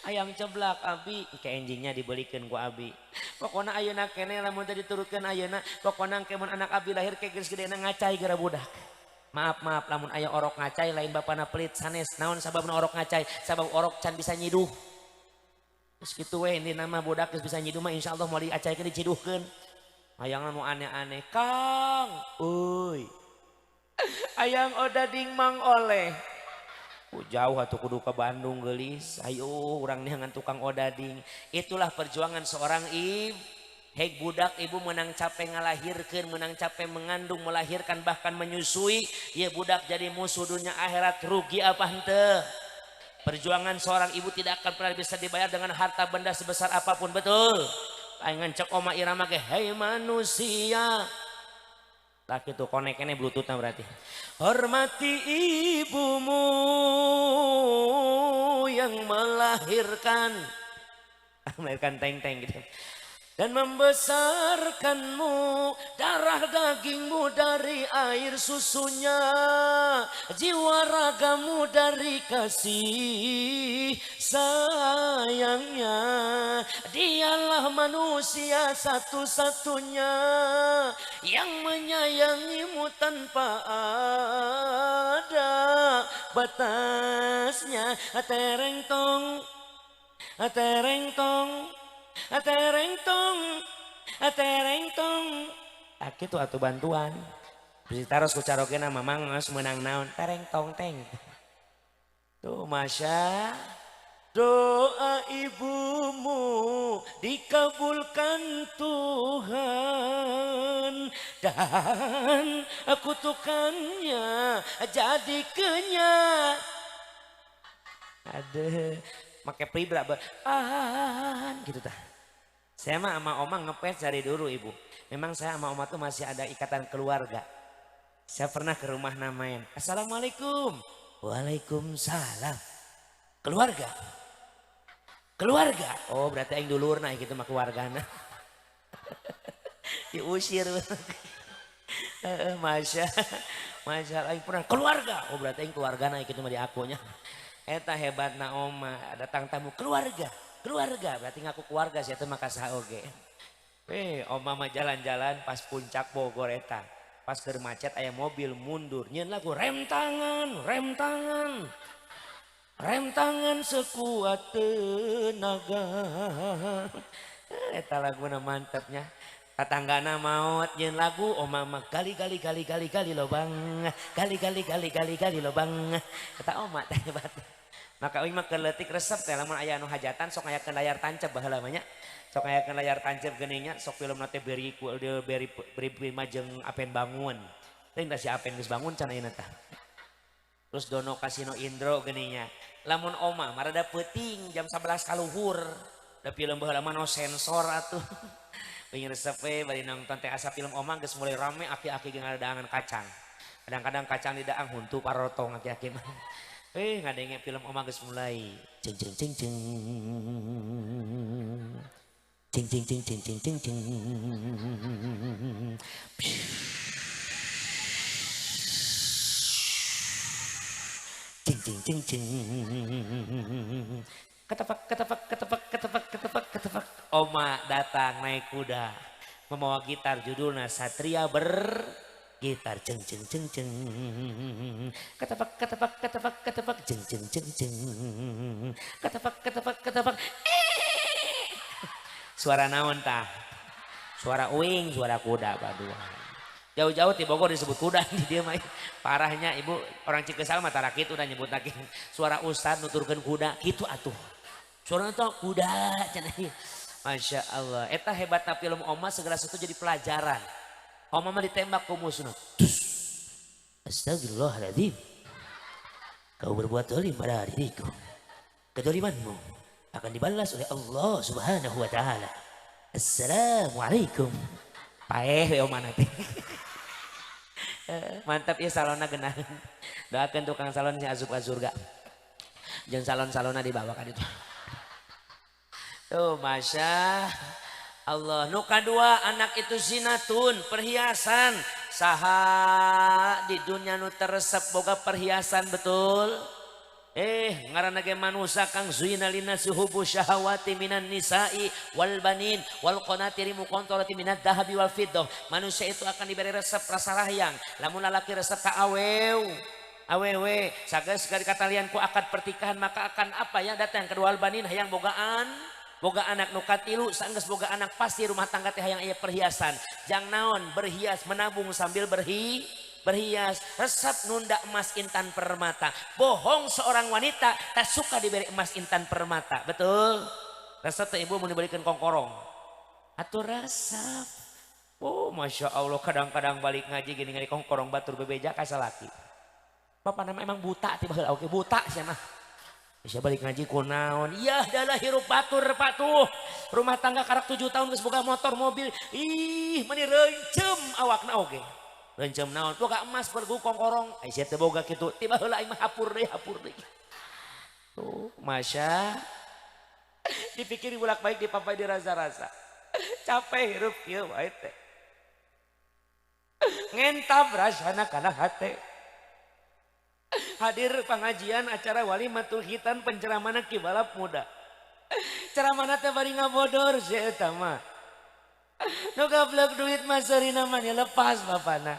hayang ceblak abi ke enjingnya dibelikeun ku abi pokona ayeuna kene lamun teh diturutkeun ayeuna pokona engke mun anak abi lahir ke geus gedena ngacai gara budak maaf lamun aya orok ngacai lain bapana pelit sanes naon sababna orok ngacai sabab orok can bisa nyiduh geus kitu we ini nama budak geus bisa nyiduh mah insyaallah moal diacaikeun diciduhkeun hayang anu aneh-aneh Kang euy hayang odading mang oleh jauh atuh kudu ke Bandung geulis ayo urang neangan tukang odading. Itulah perjuangan seorang ibu. Hek budak ibu menang capek ngalahirkeun menang capek mengandung melahirkan bahkan menyusui ya budak jadi musuh dunia akhirat rugi apa henteu. Perjuangan seorang ibu tidak akan pernah bisa dibayar dengan harta benda sebesar apapun, betul. Aing cek oma irama ge hei manusia lah gitu koneknya bluetoothnya berarti hormati ibumu yang melahirkan teng-teng gitu dan membesarkanmu darah dagingmu dari air susunya jiwa ragamu dari kasih sayangnya dialah manusia satu-satunya yang menyayangimu tanpa ada batasnya tereng tong tereng tong tereng tong kitu atuh bantuan bisa taros ku carokena mamang geus meunang naon tereng tong teng tuh masya doa ibumu dikabulkan Tuhan dan kutukannya jadi kenyak. Aduh make pribra gitu tah. Saya mah sama oma ngepes dari dulu ibu. Memang saya sama oma tuh masih ada ikatan keluarga. Saya pernah ke rumah namain. Assalamualaikum. Waalaikumsalam. Keluarga. Keluarga. Oh berarti aing dulurna gitu mah keluargana. Diusir. Masya aing pernah keluarga. Oh berarti aing keluargana gitu mah di akunya. Eta hebatna oma datang tamu keluarga. Keluarga berarti ngaku keluarga sih itu maka saha oge. Oma mah jalan-jalan pas puncak Bogor eta. Pas keur macet aya mobil mundur nyeun lagu rem tangan, rem tangan. Rem tangan sekuat tenaga. Eta laguna mantepnya. Tatanggana maot nyeun lagu oma mah gali lobang. Gali lobang. Kata oma teh hebat. Maka uing mah keleutik resep teh lamun aya anu hajatan sok ngayakeun layar tancep baheula mah nya. Sok ngayakeun layar tancep geuningnya sok filmna teh beri majeng Apen bangun. Teuing da si Apen geus bangun can ayeuna tah. Terus Dono Kasino Indro geuningnya. Lamun oma marada peuting jam 11 kaluhur. Da film baheula mah no sensor atuh. Uing resep we bari nonton teh asa film oma geus mulai rame aki-aki ge ngadaangan kacang. Kadang-kadang kacang di daang huntu parotong aki-aki mah. Ngadenge film oma geus mulai. Cing cing cing cing. Cing cing cing cing cing cing cing. Cing cing cing cing. Ketepak. Oma datang naik kuda. Membawa gitar judulnya Satria Gitar ceng ceng ceng ceng ketepak ceng ceng ceng ceng ketepak suara naon tah suara uing suara kuda badua jauh-jauh di Bogor disebut kuda di dia mah parahnya ibu orang Cikesal mah tara kitu udah nyebut lagi suara ustad nuturkeun kuda kitu atuh suara itu kuda cenah Masya Allah eta hebatna film oma segala sesuatu jadi pelajaran. Oma mah ditembak ku musuhna. Astagfirullahaladzim. Kau berbuat zalim pada diriku. Kedzalimanmu akan dibalas oleh Allah Subhanahu wa taala. Assalamualaikum. Paeh we oma nanti. Mantap ya salonna geunah. Doakeun tukang salon si asup ka surga. Jeung salon-salonna dibawa ka ditu. Tuh Masya Allah. Nu kadua anak itu zinatun perhiasan. Saha di dunia nu teresep boga perhiasan betul. Ngaranna ge manusia kang zuyina linnasi hubbu syahawati minan nisa'i wal banin wal qanatiri muqantarati minad dahabi wal fiddah. Manusia itu akan diberi resep rasa rahyang. Lamun lalaki resep ka awewe sageus kalian ku akad pertikahan maka akan apa ya datang kedua al banin hayang boga anak nukatilu sanggeus boga anak pasti rumah tangga teh hayang aya perhiasan. Jang naon berhias menabung sambil berhias. Resep nunda emas intan permata. Bohong seorang wanita tak suka diberi emas intan permata. Betul? Resep teh ibu mau diberikan kongkorong. Atur resep. Oh Masya Allah kadang-kadang balik ngaji gini ngari kongkorong batur bebeja kasalaki. Bapak nama emang buta tiba heula oke buta sia mah. Bisa balik ngaji kunaon. Iya adalah hirup batur patuh. Rumah tangga karak 7 tahun geus boga motor mobil. Ih meni reuncem awakna oge. Reuncem naon? Boga emas bergu kongkorong. Ai sia teh boga kitu. Tiba heula aing mah hapur deui. Tuh Masya. Dipikiri bolak-balik dipapai dirasa-rasa. Capek hirup ieu wae teh. Ngentab rasana kana hate. Hadir pengajian acara walimatul khitan penceramahan kibalap muda. Ceramana teh bari ngabodor si eta mah. Nu gablek duit mah seurina mah lepas bapana.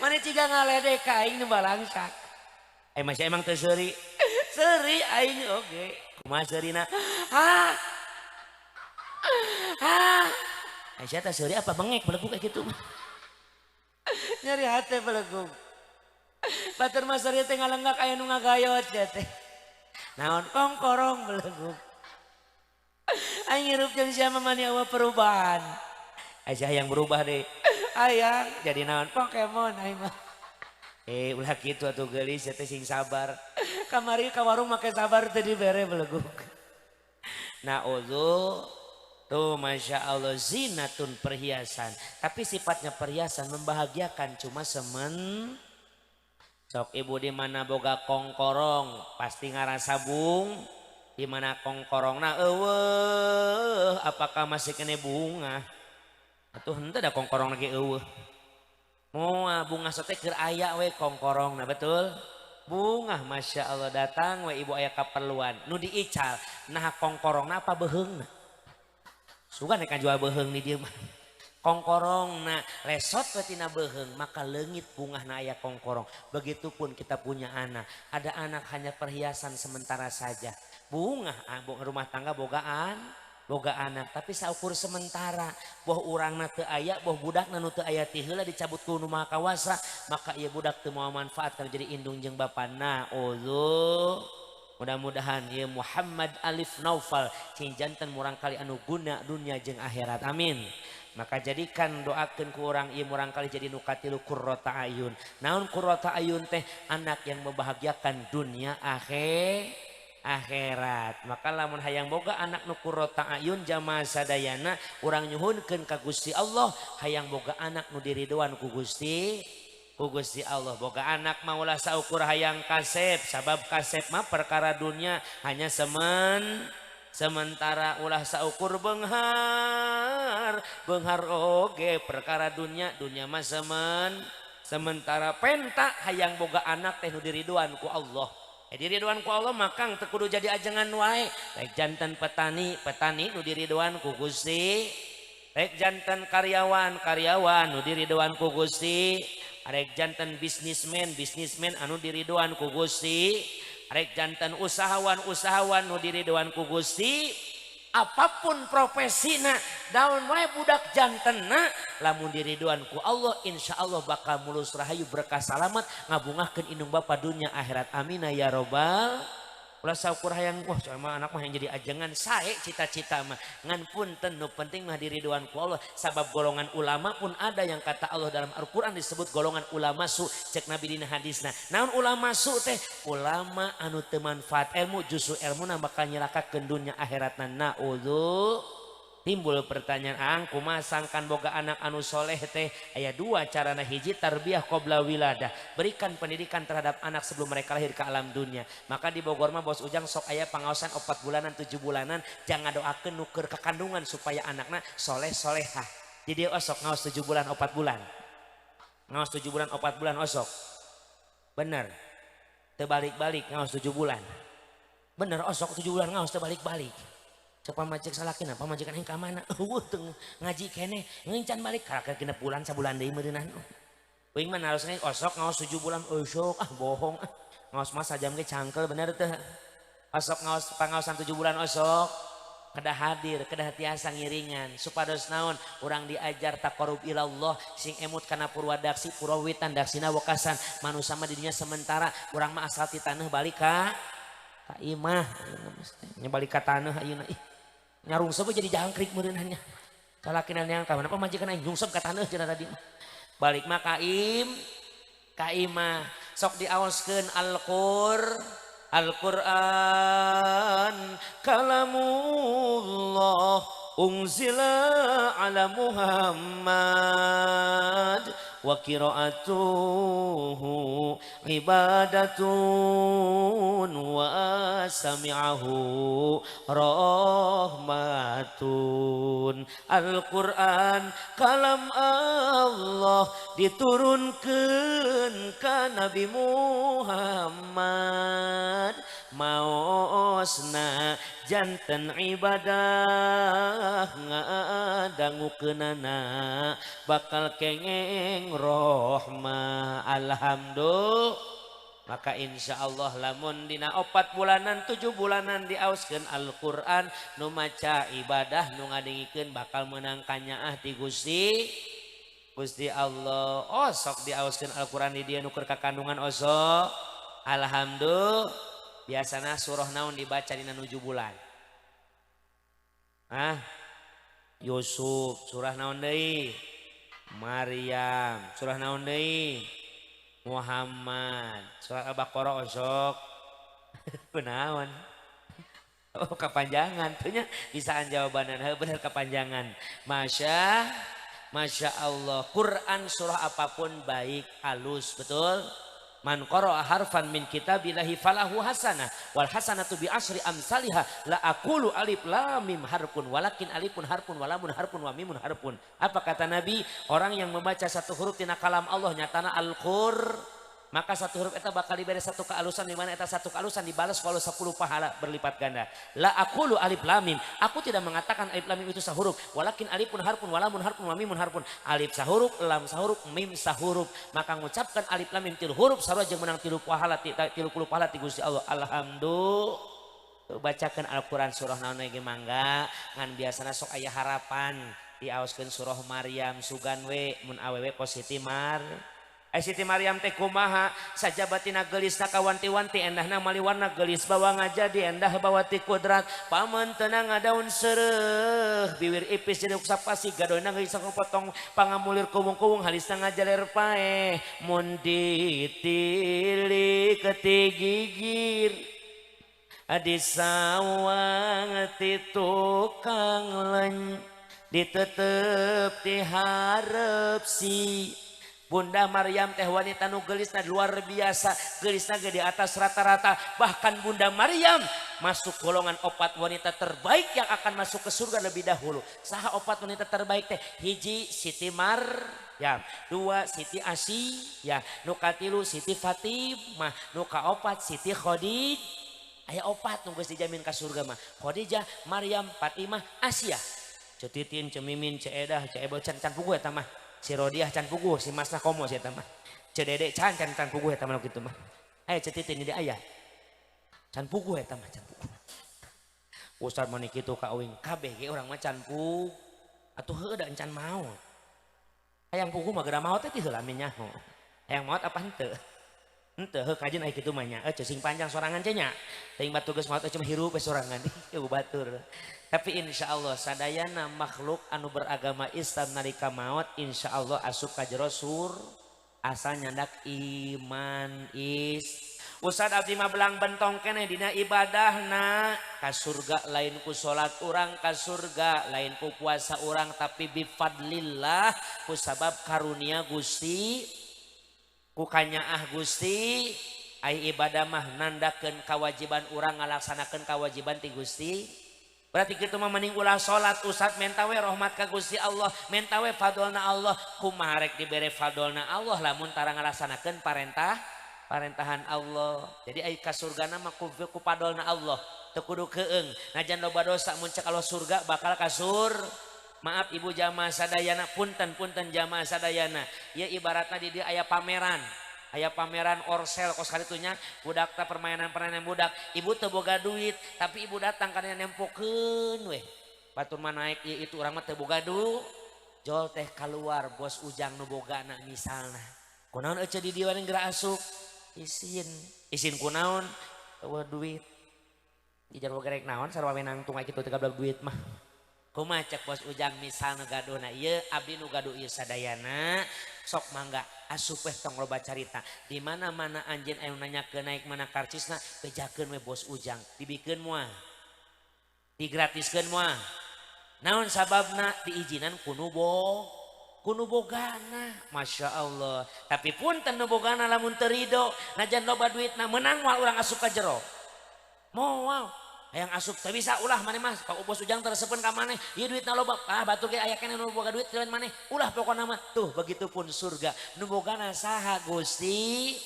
Mane ciga ngaledek ka aing nu balangsak. Masih emang teu seuri. Seuri aing oge. Kumaha seurina? Aisyah teh seuri apa bengek beleguk kayak gitu mah. Nyari hati beleguk. Batur masari teh ngalenggak aya nu ngagayot teh. Naon kongkorong beleguk. Aing hirup jeung sia mani eueuh perubahan. Aisyah yang berubah deh. Ayang jadi naon Pokemon aing mah. Ulah kitu atuh geulis teh sing sabar. Kamari ka warung make sabar teu dibere beleguk. Na'udzu tuh Masya Allah zinatun perhiasan. Tapi sifatnya perhiasan membahagiakan cuma sok ibu di mana boga kongkorong pasti ngarasa bung. Di mana kongkorongna eueuh apakah masih kene bunga? Atuh henteu da kongkorong lagi eueuh. Moal bunga sote keur aya we kongkorongna betul? Bunga Masya Allah datang we ibu aya kaperluan nu diical nah kongkorongna apa beheungna? Sugan kan jual beheung di dieu mah. Kongkorongna lesot we tina beheung maka leungit bungahna aya kongkorong. Begitupun kita punya anak. Ada anak hanya perhiasan sementara saja. Bunga rumah tangga boga anak tapi saukur sementara boh urangna teu aya boh budakna nu teu aya ti heula dicabut ku nu maha kawasa maka ieu budak teu moal manfaat kana jadi indung jeung bapana. Uzu mudah-mudahan ieu Muhammad Alif Naufal cing janten murang kali anu guna dunia jeung akhirat amin. Maka jadikan doakeun ku urang ieu murang kali jadi nu katilu qurrata ayun. Naon qurrata ayun teh? Anak yang membahagiakan dunia akhirat. Maka lamun hayang boga anak nu qurrata ayun jamaah sadayana urang nyuhunkeun ka Gusti Allah hayang boga anak nu diridhoan ku Gusti Allah. Boga anak mah ulah saukur hayang kasep sabab kasep mah perkara dunia hanya sementara ulah saukur beunghar oge perkara dunia mah sementara penta hayang boga anak teh nu diridhoan ku Allah. Diridhoan ku Allah makang teu kudu jadi ajengan wae. Rek janten petani nu diridhoan ku Gusti. Rek janten karyawan nu diridhoan ku Gusti. Rek janten bisnismen anu diridhoan ku Gusti. Rek janten usahawan nu diridhoan ku Gusti. Apapun profesina daun wae budak jantenna lamun diridhoan ku Allah insyaallah bakal mulus rahayu berkah salamet ngabungahkeun indung bapa dunia akhirat amin ya robbal. Ulah saukur hayang wah sama anak mah yang jadi ajengan sae cita-cita mah ngan punten nu penting mah diridhoan ku Allah sabab golongan ulama pun ada yang kata Allah dalam Al-Qur'an disebut golongan ulama su cek Nabi dina hadisna. Naon ulama su teh? Ulama anu teu manfaat ilmu justru ilmuna bakal nyelakakeun dunia akhiratna. Naudzu timbul pertanyaan kumaha sangkan boga anak anu soleh teh aya dua carana hiji tarbiyah qabla wiladah berikan pendidikan terhadap anak sebelum mereka lahir ke alam dunia. Maka di Bogor mah bos ujang sok aya pangaosan 4 bulanan 7 bulanan jangan doakeun nu keur kekandungan supaya anakna soleh solehah. Jadi osok ngaos 7 bulan 4 bulan ngaos 7 bulan 4 bulan osok bener teu balik-balik ngaos 7 bulan bener osok 7 bulan ngaos teu balik-balik. Coba macek salakina pamajikan aing ka mana? Eueuh teu ngaji keneh ngincan balik ka genep bulan sabulan deui meuneunan. Uing mah harusna osok ngaos 7 bulan osok bohong ngaos mah sajam ge cangkel bener teh. Osok ngaos pangaosan 7 bulan osok kedah hadir kedah tiasa ngiringan supados naon urang diajar taqarrub ilallah sing emut kana purwadaksi purawitan daksina wekasan manusia mah di dinya sementara urang mah asal ti taneuh balik ka imah nya balik ka taneuh ayeuna nyarungsep jadi jangkrik meureunannya salakinan yang ka mana pamajikan aing nyungsep ka taneuh cenah tadi balik mah ka imah sok diaoskeun Al-Qur'an kalamullah unzila ala Muhammad wa qiraatuhu ibadatun wa sami'ahu rahmatun. Al-Qur'an kalam Allah diturunkeun ka Nabi Muhammad maosna janten ibadah ngadangukeunana bakal kengeng rohmah. Alhamdulillah. Maka insya Allah lamun dina 4 bulanan 7 bulanan diauskeun Al-Qur'an nu maca ibadah nu ngadengikeun bakal meunang kanyaah ti Gusti Allah. Oh sok diauskeun Al-Qur'an di dieu nu keur kakandungan osok. Alhamdulillah. Biasana surah naon dibaca dina 7 bulan? Yusuf surah naon deui? Maryam surah naon deui? Muhammad surah Al-Baqarah osok Kunaon? Oh kepanjangan, tuhnya bisaan jawabanan bener kepanjangan. Masya Allah, Quran surah apapun baik halus betul. Man qara'a harfan min kitabillahi falahu hasanah wal hasanatu bi asyri amsalihha la aqulu alif lam mim harfun walakin alifun harfun wa lamun harfun wa mimun harfun. Apa kata Nabi? Orang yang membaca satu huruf tina kalam Allah nyatana Al-Qur, maka satu huruf eta bakal diberi satu kealusan, di mana eta satu kealusan dibalas kalau 10 pahala berlipat ganda. La aqulu alif lam mim, aku tidak mengatakan alif lam mim itu sahuruf, walakin alifun harfun wa lamun harfun wa mimun harfun. Alif sahuruf, lam sahuruf, mim sahuruf. Maka mengucapkan alif lam mim tilu huruf sarua jeung menang 30 pahala ti Gusti Allah. Alhamdulillah. Bacakan Al-Qur'an surah naon ge mangga ngan biasana sok aya harapan diaoskeun surah Maryam sugan we mun awewe positi mar. Siti Maryam teh kumaha sajabatina gelisna kawanti-wanti endahna maliwarna gelis bawa ngajadi endah bawa ti kudrat paman tenang ngadaun sereuh bibir ipis jadi usap pasi gadoina geus potong pangamulir kuwung-kuwung halisna ngajaler paeh mun ditili ketigigir adisawang ti tukang leny ditetep ti hareup si Bunda Maryam teh wanita nu gelisna luar biasa, gelisna ge di atas rata-rata. Bahkan Bunda Maryam masuk golongan 4 wanita terbaik yang akan masuk ke surga lebih dahulu. Saha 4 wanita terbaik teh? Hiji Siti Maryam, 2 Siti Asyiyah, nu katilu Siti Fatimah, nu kaopat Siti Khadijah. Aya 4 nu geus dijamin ka surga mah. Khadijah, Maryam, Fatimah, Asyiyah. Cetitin, cemimin, ceedah, ceebo can puguh eta mah. Si Rodiah can puguh, si Masna komo si eta mah. Cedede can puguh eta mah kitu mah. Aya cetitin di aya. Can puguh eta mah can puguh. Ustaz mani kitu ka euing kabeh ge urang mah can puguh. Atuh heuh da encan maot. Hayang puguh mah geura maot teh ti heula min nyaho. Hayang maot apa henteu? Henteu heuh kajen aya kitu mah nya. Cing panjang sorangan cenah nya. Teuing batu geus maot cuma hirup we sorangan. Ieu batur. Tapi insya Allah sadayana makhluk anu beragama Islam nalika maot insya Allah asup ka jero asal nyandak iman Ustad abdi mah belang bentong kene dina ibadahna ka surga lain ku salat urang ka surga lain ku puasa urang tapi bifadlillah ku sabab karunia Gusti ku kanyaah Gusti ai ibadah mah nandakeun kawajiban urang ngalaksanakeun kawajiban ti Gusti. Berarti kita mah mending ulah salat Ustaz mentawe rahmat ka Gusti Allah, mentawe fadolna Allah, kumaha rek dibere fadolna Allah lamun tara ngalaksanakeun parentahan Allah. Jadi ai ka surgana mah ku fadolna Allah, teu kudu keung. Najan loba dosa mun cek Allah surga bakal ka Maaf ibu jamaah sadayana, punten jamaah sadayana. Ieu ibaratna di dieu aya pameran. Aya pameran orsel kos kali tuhnya budak ta permainan budak ibu teu boga duit tapi ibu datang kana nempokeun weh batur mah naik ieu itu urang mah teu boga duit jol teh keluar bos ujang nu bogana misalna kunaon ece di dieu geura asup isin kunaon eueuh duit ijar boga rek naon sarua menang tunggal kitu teh gablak duit mah kumaha cek bos ujang misalna gadona ieu abdi nu gaduh ieu sadayana sok mangga asup weh tong loba carita di mana-mana anjeun aya nanyakeun naik mana karcisna bejakeun we bos ujang dibikeun moal digratiskeun moal naon sababna diizinan kunu bogana Masya Allah tapi punten nu bogana lamun teu ridho najan loba duitna menang moal urang asup ka jero moal hayang asup teu bisa ulah maneh mah ka bos ujang teresepeun ka maneh ieu duitna loba batur ge aya keneh nu boga duit teuan maneh ulah pokona mah tuh begitupun surga nu bogana saha Gusti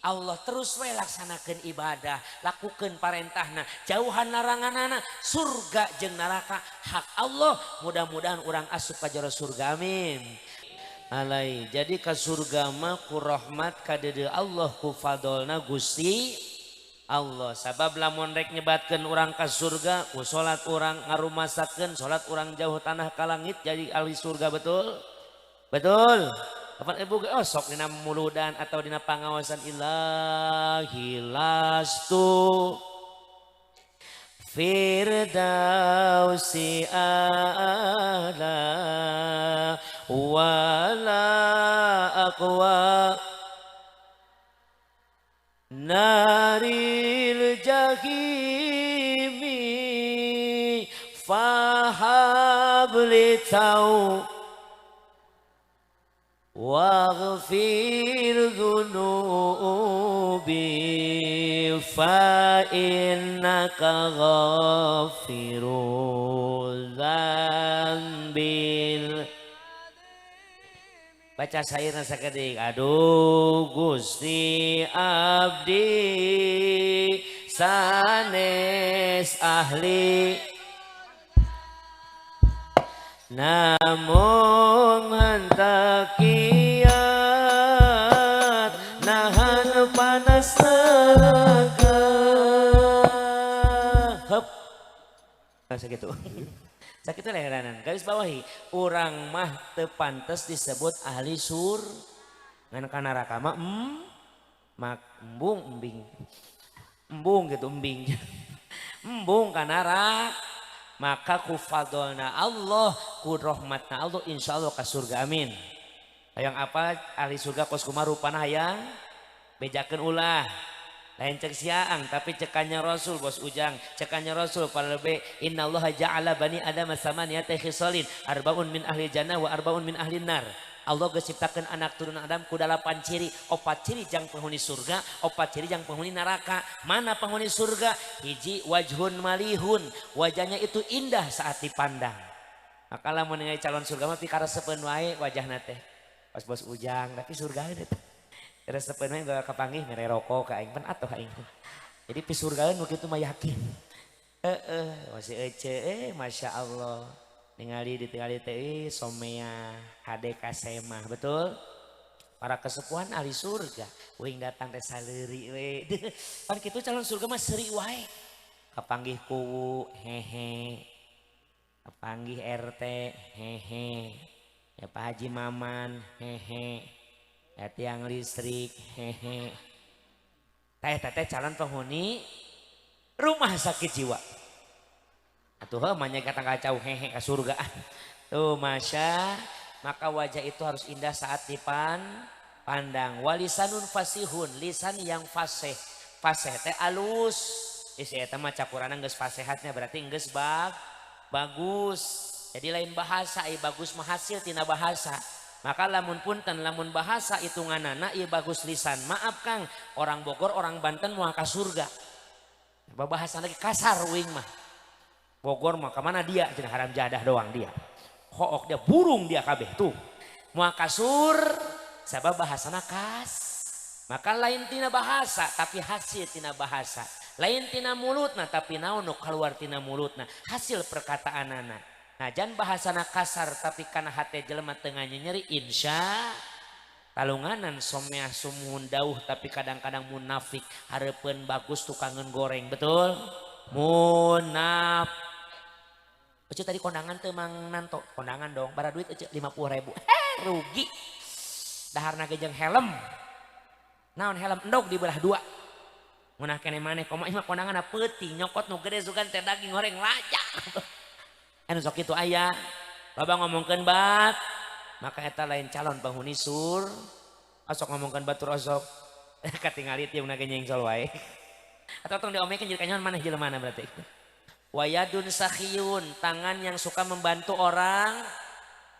Allah terus we laksanakeun ibadah lakukeun parentahna jauhan laranganana surga jeung neraka hak Allah mudah-mudahan urang asup ka jero surga amin alai jadi ka surga mah ku rahmat ka deudeu Allah ku fadolna Gusti Allah sabab lamun rek nyebatkeun urang ka surga ku salat urang ngarumasakeun salat urang jauh tanah ka langit jadi ahli surga betul kapan ibu sok dina muludan atau dina pangawasan ilahi lastu firdausi ala wala aqwa naril jag fahabli tau waghfir dhunubi fa innaka ghafirul dzambil. Baca sairna sakedik. Aduh Gusti abdi sanes ahli namun hendak kiat nahan panas tenaga. Hep. Nah, segitu. Sakit leheranan. Garis bawahi. Urang mah teu pantes disebut ahli sur. Ngan kana neraka mah mak embung embing. Embung gitu embing. Embung kana neraka. Maka ku fadlna Allah, ku rahmatna Allah insyaallah ka surga amin. Hayang apa ahli surga kos kumaha rupana hayang bejakeun ulah. Lain cek siang tapi cekannya Rasul bos Ujang, cekannya Rasul para lebe innallaha ja'ala bani adama samaniyata khisalin arbaun min ahli jannah wa arbaun min ahli nar. Allah geus ciptakeun anak turunan Adam ku 8 ciri, 4 ciri jang penghuni surga, 4 ciri jang penghuni neraka. Mana penghuni surga? Hiji wajhun malihun, wajahnya itu indah saat dipandang. Maka lamun ningali calon surga mah pikaresepeun wae wajahna teh. Pas bos Ujang tapi surga teh. Resepeun we gak kapanggih mere rokok ka aing pan atuh aing. Jadi pisurgaeun begitu mah yakin. Masih ece Masya Allah. Ningali ditinggali teh somea HDK Semah betul. Para kesepuhan ahli surga wing datang teh saleuri we. Pan kitu calon surga mah seuri wae. Kapanggih kuwu hehe. Kapanggih RT hehe. Ya Pak Haji Maman hehe. Ya tiang listrik hehe. Teh calon penghuni rumah sakit jiwa. Atuh manya kata kacau hehe ke surga. Tuh masya. Maka wajah itu harus indah saat dipandang. Walisanun fasihun, lisan yang fasih. Fasih teh alus. Isi eta mah cakurana geus fasihatnya berarti geus bagus. Jadi lain bahasa bagus mah hasil tina bahasa. Maka lamun punten lamun bahasa hitunganana ieu bagus lisan. Maaf Kang, orang Bogor orang Banten moal ka surga. Bahasa lagi kasar wing mah. Bogor mah ka mana dia? Cenah haram jadah doang dia. Hook dia burung dia kabeh tuh. Moal ka sur sabab bahasana kas. Maka lain tina bahasa tapi hasil tina bahasa. Lain tina mulutna tapi naon nu kaluar tina mulutna, hasil perkataanana. Nah jangan bahasana kasar tapi karena hati jelema tengahnya nyeri insya talunganan somea sumuhun dauh tapi kadang-kadang munafik hareupeun bagus tukangan goreng betul munaf. Ece tadi kondangan teu mang nanto kondangan dong bara duit ece 50.000 rugi daharna jeung helm naon helm endog dibelah dua ngunah kene maneh komo mah kondangan peuting nyokot nu gede sugan teh daging goreng lajak. Anu sok itu aya loba ngomongkeun bat maka eta lain calon penghuni sur asok ngomongkeun batur osok katingali tiung nage nyengsol wae atau tong diomekeun jadi kanyaon maneh jelemana berarti wayadun sakhiyun tangan yang suka membantu orang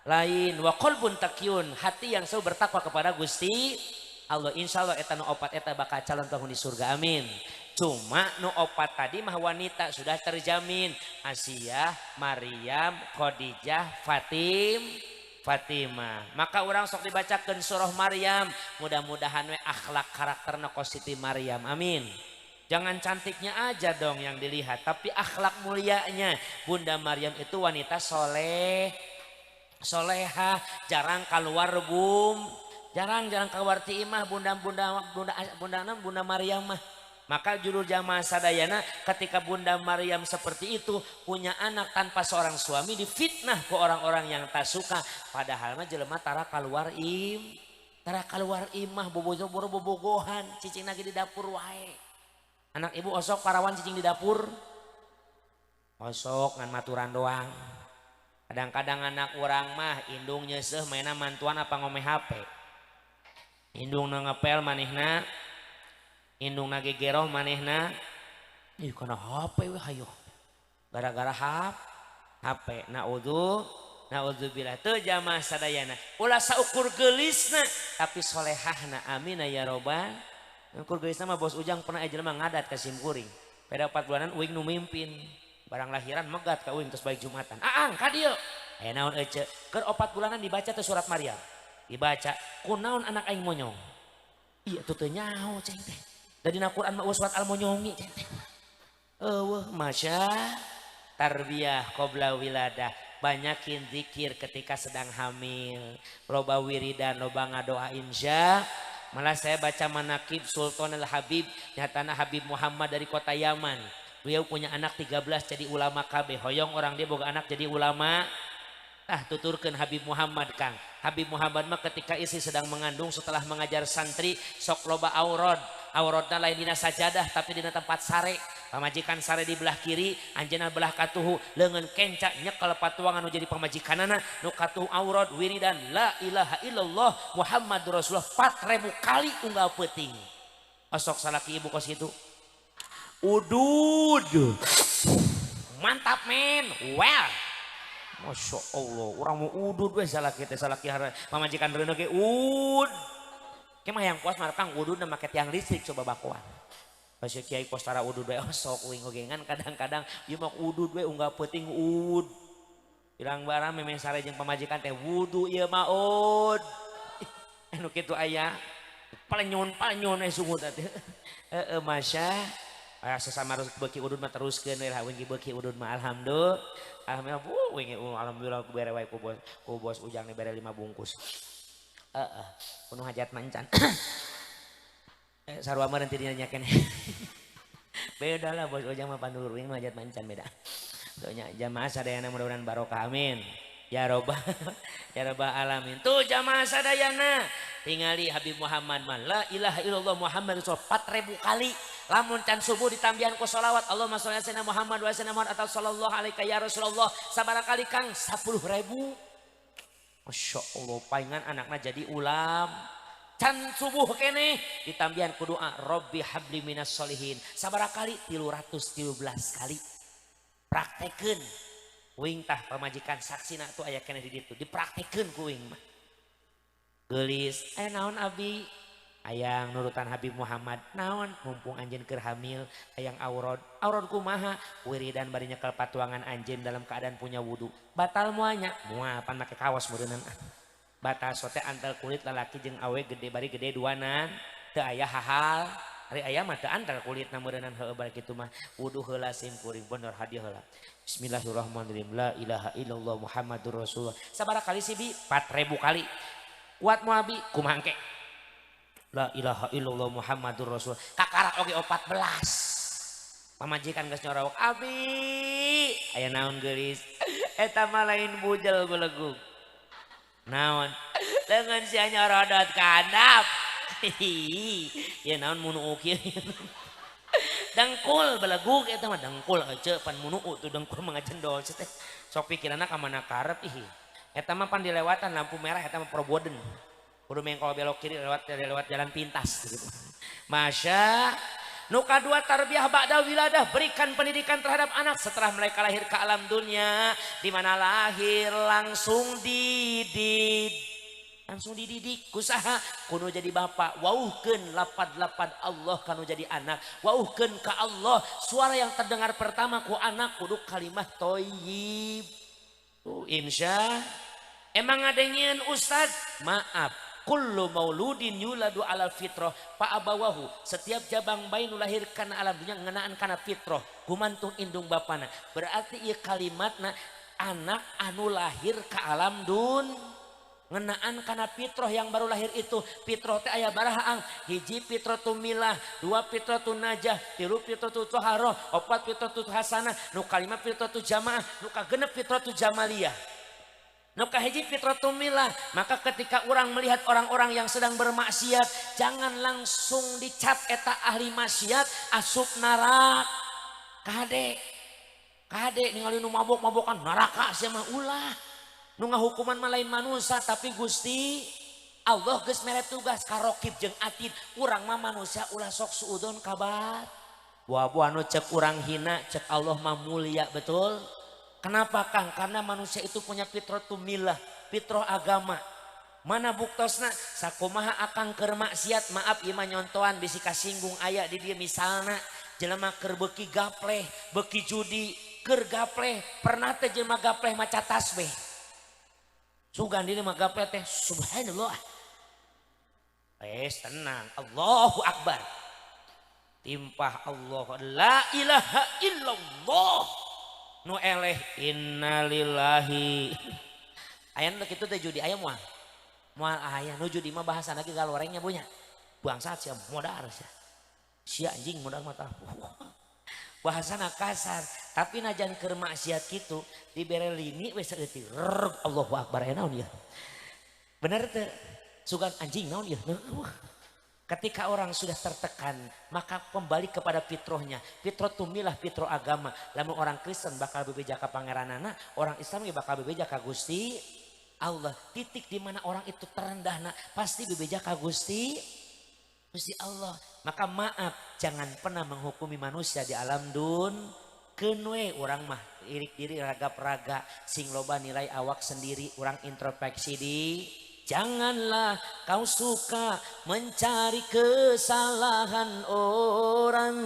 lain wa qalbun takyun hati yang selalu bertakwa kepada Gusti Allah insyaallah eta nu opat eta bakal calon penghuni surga amin. Cuma nu opat tadi mah wanita sudah terjamin Asiyah, Maryam, Khadijah, Fatimah. Maka orang sok dibacakeun surah Maryam. Mudah-mudahan we akhlak karakterna kositi Maryam. Amin. Jangan cantiknya aja dong yang dilihat, tapi akhlak mulianya. Bunda Maryam itu wanita solehah, jarang keluar jarang keluar ti imah Bunda Maryam mah. Maka judul jamaah sadayana ketika Bunda Maryam seperti itu punya anak tanpa seorang suami difitnah ke orang-orang yang tak suka. Padahal mah jelema tara keluar imah bobogohan cicing lagi di dapur wae. Anak ibu osok parawan cicing di dapur. Osok ngan maturan doang. Kadang-kadang anak orang mah indung nyeseh mainan mantuan apa ngome HP. Indung ngepel manehna. Indung nagegeroh manehna ih kana HP we hayo gara-gara HP naudzubillah teu jamaah sadayana ulah saukur geulisna tapi solehahna amin ya robbal ukur geulisna mah bos Ujang pernah jelema ngadat ka simkuring pada 4 bulanan uing nu mimpin barang lahiran megat ka uing terus baik jumatan aang ka dieu aya naon ece keur 4 bulanan dibaca teh surat Maryam dibaca kunaon anak aing monyong iya tuh teu nyaho ceng teh da dina Quran mah surat al-monyongi ceng teh masya tarbiyah qabla wiladah banyakin zikir ketika sedang hamil loba wiridan loba ngadoa insya malah saya baca manakib Sultan al-Habib nyatana Habib Muhammad dari kota Yaman beliau punya anak 13 jadi ulama KB hoyong orang dia boga anak jadi ulama tuturkan Habib Muhammad Kang Habib Muhammad mah ketika istri sedang mengandung setelah mengajar santri sok loba aurodna lain dina sajadah tapi dina tempat sare pamajikan sare di belah kiri anjeunna belah katuhu leungeun kenca nyekel patuangan nu jadi pamajikanana nu katuhu aurod wiridan la ilaha illallah Muhammadur Rasulullah 4000 kali unggal peuting osok salaki ibu kos itu udud mantap men well masya Allah orang mau udud we salaki teh salaki pamajikan reuna ge kemah yang puas markang udud na make tiang listrik coba bakuan pas kiai postara udud we sok uing gogengan kadang-kadang ieu mah udud we unggah peuting bilang barang memang sare jeung pamajikan teh wudu ieu mah anu kitu aya palenyon we sungguh teh masya sesama beuki udud mah teruskeun we lah wingi beuki udud mah alhamdulillah wingi alhamdulillah bere wae ku bos Ujang bere 5 bungkus penuh hajat mancan sarua mah nanti dinanya keneh beda lah bos Ujang mah pandulur ini hajat mancan beda doanya jamaah sadayana mudah-mudahan barokah amin ya robbal ya robbal alamin tuh jamaah sadayana tingali Habib Muhammad mah la ilaha illallah Muhammad Rasulullah 4000 kali lamun can subuh ditambihan ku sholawat Allahumma sholli ala Muhammad wa sallam atau sallallahu alaihi ya Rasulullah sabaraha kali Kang 10.000 masya Allah paingan anakna jadi ulam can subuh kene ditambihan ku doa Robbi habli minas solihin sabaraha kali 313 kali praktekeun uing tah pamajikan saksina tuh aya kene di ditu dipraktekeun ku uing mah geulis aya naon abi ayang nurutan Habib Muhammad naon mumpung anjeun keur hamil ayang aurod kumaha wiridan bari nyekel patuangan anjeun dalam keadaan punya wudu batal muanya moal pan make kaos meureunna batal sote antel kulit lalaki jeung awe gede bari gede duanan teu aya hahal ari aya mah teu antel kulitna meureunna heueuh bari kitu mah wudu heula sim kuring bener hadiah heula bismillahirrahmanirrahim la ilaha illallah Muhammadur Rasulullah sabaraha kali sih bi 4000 kali kuat moal bi kumaha engke la ilaha illallah Muhammadur Rasul kakarak oge 14 pamajikan geus nyorok abi aya naon geulis eta mah lain bujel belegug naon leungeun sia nyorodot kandap ya naon munu kieu dengkul belegug eta mah dengkul ece pan munu tuh dengkul mah ngajendol teh sok pikiranna ka mana karep eta mah pan dilewatan lampu merah eta mah proboden kudu mengkol belok kiri lewat jalan pintas gitu. Masya nu kadua tarbiyah ba'da wiladah berikan pendidikan terhadap anak setelah mereka lahir ke alam dunia di mana lahir langsung dididik kusaha kudu jadi bapak wauhkeun lapad-lapad Allah kanu jadi anak wauhkeun ka Allah suara yang terdengar pertama ku anak kudu kalimah thayyib insya emang ngadengieun ustad maaf kullu mauludin yuladu alal fitrah fa abawahu setiap jabang bayi nu lahir kana alam dunya ngeunaan kana fitrah gumantung indung bapana berarti ieu kalimatna anak anu lahir ka alam dun ngeunaan kana fitrah yang baru lahir itu fitrah teh aya baraha hiji fitratul milah dua fitratul najah tilu fitratul taharah opat fitratul hasanah nu kalima fitratul jamaah nu kagenep fitratul jamaliyah nuka hiji fitratul milah maka ketika orang melihat orang-orang yang sedang bermaksiat jangan langsung dicap eta ahli maksiat asup neraka kade ningali nu mabok-mabokan neraka sia mah ulah nu ngahukuman mah lain manusia tapi Gusti Allah geus mere tugas karokib jeung atid urang mah manusia ulah sok suudon kabar buah-buah nu cek urang hina cek Allah mah mulia betul Kenapa Kang? Karena manusia itu punya fitratul milah, fitrah agama. Mana buktosna sakumaha akang keur maksiat, maaf ieu mah nyontoan bisi kasinggung aya di dieu misalna jelema keur beuki gapleh, beuki judi, keur gapleh, pernah teh jelema gapleh maca tasbih. Sugan diri mah gapleh teh subhanallah. Tenang, Allahu Akbar. Timpah Allah la ilaha illallah. Nu eleh innalillahi. Aya nu kitu teh judi aya moal. Moal aya nu judi mah bahasa lagi galorengnya punya. Bangsat sia modar sia. Sia anjing modar mata. Bahasana kasar, tapi najan keur maksiat kitu dibere lini we saeutik. Allahu Akbar aya naon ieu. Bener teu? Sugan anjing naon ieu. Ketika orang sudah tertekan, maka kembali kepada fitrahnya. Fitratul milah, fitrah agama. Lamun orang Kristen bakal bebeja ka pangeranana, orang Islam bakal bebeja ka Gusti Allah. Titik di mana orang itu terendahna pasti bebeja ka Gusti Allah. Maka maaf, jangan pernah menghukumi manusia di alam dun. Kenwe orang mah irik diri raga-raga sing loba nilai awak sendiri, orang introspeksi di. Janganlah kau suka mencari kesalahan orang.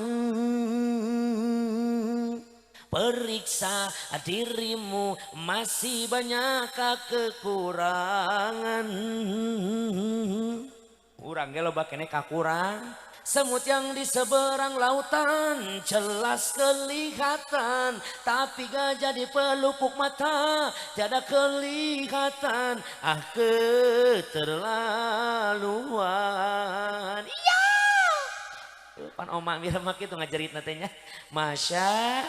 Periksa dirimu, masih banyak kekurangan. Urang ge loba keneh kakurang. Semut yang di seberang lautan jelas kelihatan, tapi gajah di pelupuk mata tiada kelihatan. Ah keterlaluan. Iya. Pan oma mira mah kitu ngajerit natenya. Masya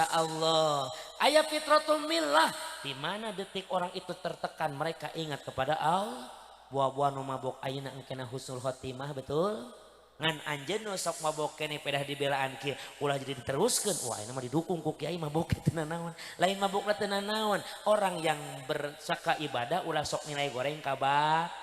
Allah. Aya fitratul milah, di mana detik orang itu tertekan mereka ingat kepada Allah. Buah-buah nu mabok ayeuna engkena husnul khotimah, betul? Ngan anjeun sok mabok keneh pedah dibelaan kieu ulah jadi diteruskeun. Wah ini mah didukung ku kiai mabok teu nanaon. Lain mabok teu nanaon. Orang yang bersaka ibadah ulah sok nilai goreng kabak.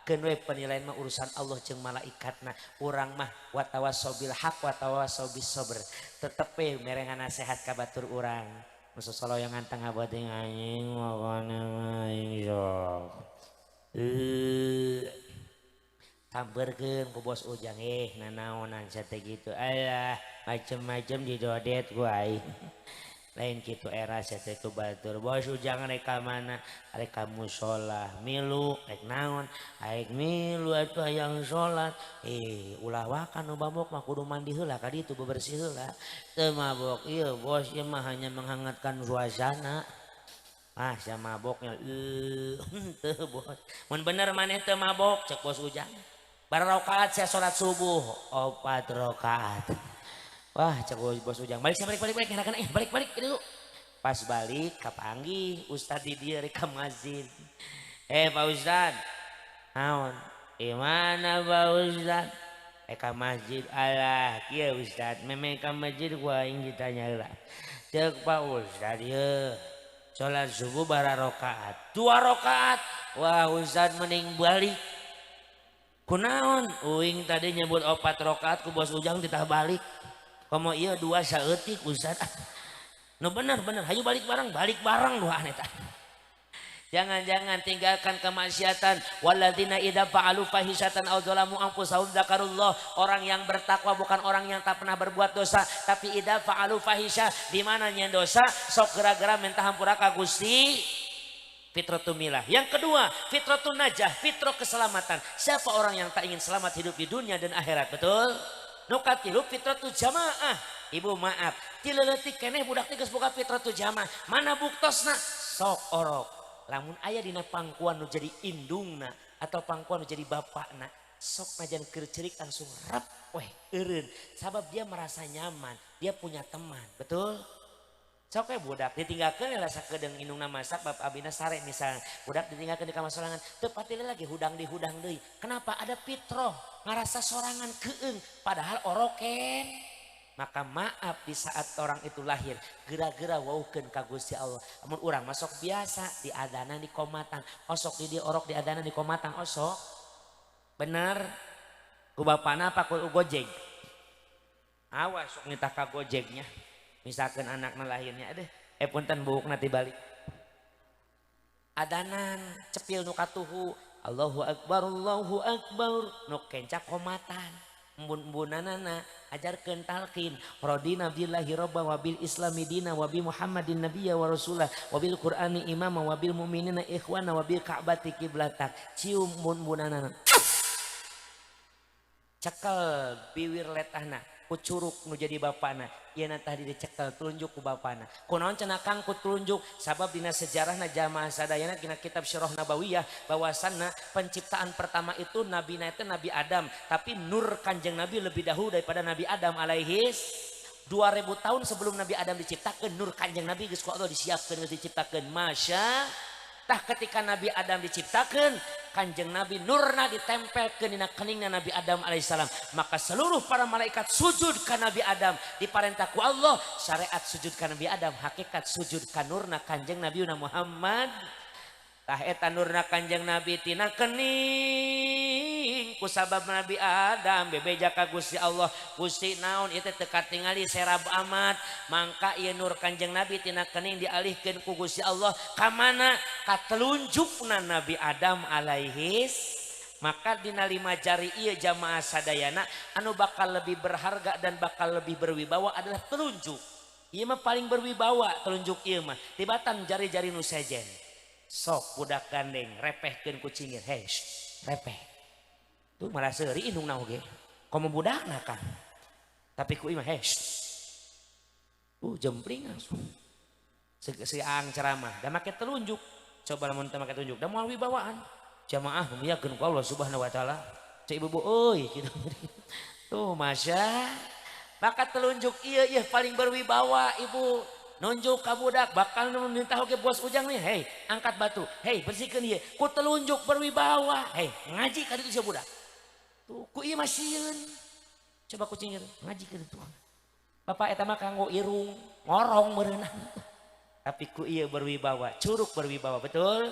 Keun we penilaian mah urusan Allah jeung malaikatna. Urang mah watawassobil haq watawassobis sabr. Tetep we merengan nasihat ka batur urang. Musuh saloyongan tengah beuting anjing makana aing sok. Samperkeun ku bos Ujang nanaonan sate gitu. Alah macem-macem didodet ku aing. Lain kitu era sate ku batur. Bos Ujang rek ka mana? Rek ka mushola. Milu rek naon? Aing milu atuh hayang salat. Ulah wakan nu mabok mah kudu mandi heula ka ditu bebersih heula. Teu mabok ieu bos ieu mah hanya menghangatkan suasana. Sia maboknya teu bos. Mun bener maneh teu mabok cek bos Ujang. Barang rakaat saya sholat subuh 4 rakaat. Wah cek bos Ujang balik balik dulu. Pas balik kapanggih Ustad di dieu rek ka mazin. Pak Ustad naon? Mana Pak Ustad? Ka masjid. Alah kieu Ustad memang ka masjid ku aing ditanya heula. Cek Pak Ustad ieu sholat subuh bara rakaat 2 rakaat. Wah Ustad mending balik. Kunaon uing tadi nyebut 4 rakaat ku bos Ujang ditah balik. Komo ieu 2 saeutik Ustad. No bener hayu balik bareng doa eta. Jangan tinggalkan kemaksiatan. Walladzina idza fa'alu fahisatan aw dzalamu anfusahum dzakarullah. Orang yang bertakwa bukan orang yang tak pernah berbuat dosa, tapi idza fa'alu fahisha di mana nya dosa sok gara-gara minta hampura ka Gusti. Fitratul milah. Yang kedua, fitratul najah, fitrah keselamatan. Siapa orang yang tak ingin selamat hidup di dunia dan akhirat, betul? Nukatilu fitratul jamaah. Ibu maaf, tileutik keneh budak teh geus boga fitratul jamaah. Mana buktosna? Sok orok. Lamun aya dina pangkuan nu jadi indungna atau pangkuan nu jadi bapakna, sok najan keur ceurik langsung rap eureun. Sabab dia merasa nyaman, dia punya teman, betul? Sok we budak ditinggalkeun rasa kedeung indungna masak bab abina sare misalnya. Budak ditinggalkeun di kamar sorangan, teu pati lagi hudang di hudang deui. Kenapa? Ada fitrah, ngarasa sorangan keung padahal oroken. Maka maaf di saat orang itu lahir gera-gera waukeun ka Gusti Allah. Amun urang masuk biasa di adanan di komatang, osok di orok di adanan di komatang osok. Bener? Ku bapana apa ku gojeg? Awas sok nitah ka gojegnya. Misalkan anaknya lahirnya, punten buuk nanti balik. Adanan cepil nu katuhu Allahu Akbar nu kencak komatan embun-embunanana ajarkeun talqin radina billahi robba wa bil islami dina wa bi muhammadin nabiyya wa rasulah wa bil qur'ani imama wa bil mu'minina ikhwana wa bil ka'bati qiblatak cium embun-embunanana cekel biwir letahna ku curug nu jadi bapana ieu na tadi dicekel tulunjuk ku bapana kunaon cenah Kang ku tulunjuk sabab dina sejarahna jamaah sadayana dina kitab Syirah Nabawiyah bahwasanna penciptaan pertama itu nabi itu Nabi Adam tapi nur Kanjeng Nabi lebih dahulu daripada Nabi Adam alaihis 2000 tahun sebelum Nabi Adam diciptakeun nur Kanjeng Nabi geus ku Allah disiapkeun geus diciptakeun masya tah ketika Nabi Adam diciptakeun Kanjeng Nabi nurna ditempelkeun dina keningna Nabi Adam alaihissalam maka seluruh para malaikat sujud ka Nabi Adam diparentah ku Allah syariat sujud ka Nabi Adam hakikat sujud ka nurna Kanjeng Nabi Muhammad tah eta nurna Kanjeng Nabi tina kening ku sabab Nabi Adam bebeja ka Gusti Allah Gusti naon ieu teh teu katingali serab amat mangka ieu nur Kanjeng Nabi tina kening dialihkeun ku Gusti Allah ka mana ka telunjukna Nabi Adam alaihis maka dina 5 jari ieu jamaah sadayana anu bakal lebih berharga dan bakal lebih berwibawa adalah telunjuk ieu mah paling berwibawa telunjuk ieu mah tibatan jari-jari nu sejen sok budak gandeng repehkeun ku cingir hei repeh tuh malah seuri indungna oge komo budakna kan tapi ku imah hei jempling langsung siang ceramah da make telunjuk coba lamun teu make telunjuk da moal wibawaan jamaah muliakeun ku Allah Subhanahu wa taala cek ibu-ibu euy kitu tuh masya maka telunjuk ieu paling berwibawa ibu nunjuk ka budak bakal minta oge bos Ujang nih hei angkat batu hei bersihkeun ieu ku telunjuk berwibawa hei ngaji ka ditu sia budak tuh ku ieu mah sieun coba ku cingir ngaji ka ditu bapak eta mah kanggo irung ngorong meureunana tapi ku ieu berwibawa curug berwibawa betul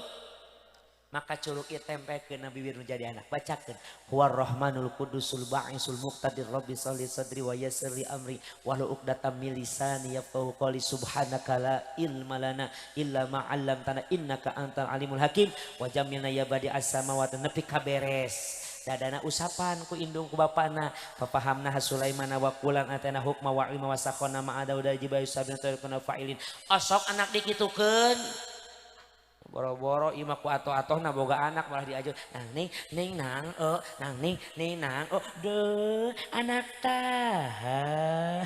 maka curug ieu tempelkeun Nabi wir jadi anak bacakeun huwar rahmanul qudusul ba'isul muqtadir rabbi shalli sadri wa yassir li amri wahlul 'uqdatam min lisani yafqahu qawli subhanaka la ilma lana illa ma 'allamtana innaka antal alimul hakim wa jamilna ya badi as-samawati nepi ka beres dadana usapan ku indung ku bapana papahamna Sulaiman wa qulan atana hukma wa ilma wa sakhona ma ada udah jibayu sabina tarikuna fa'ilin asok anak dikitukeun boro-boro ieu mah ku atoh-atohna boga anak malah diajar nang ning nang nang ning nang deuh anak tah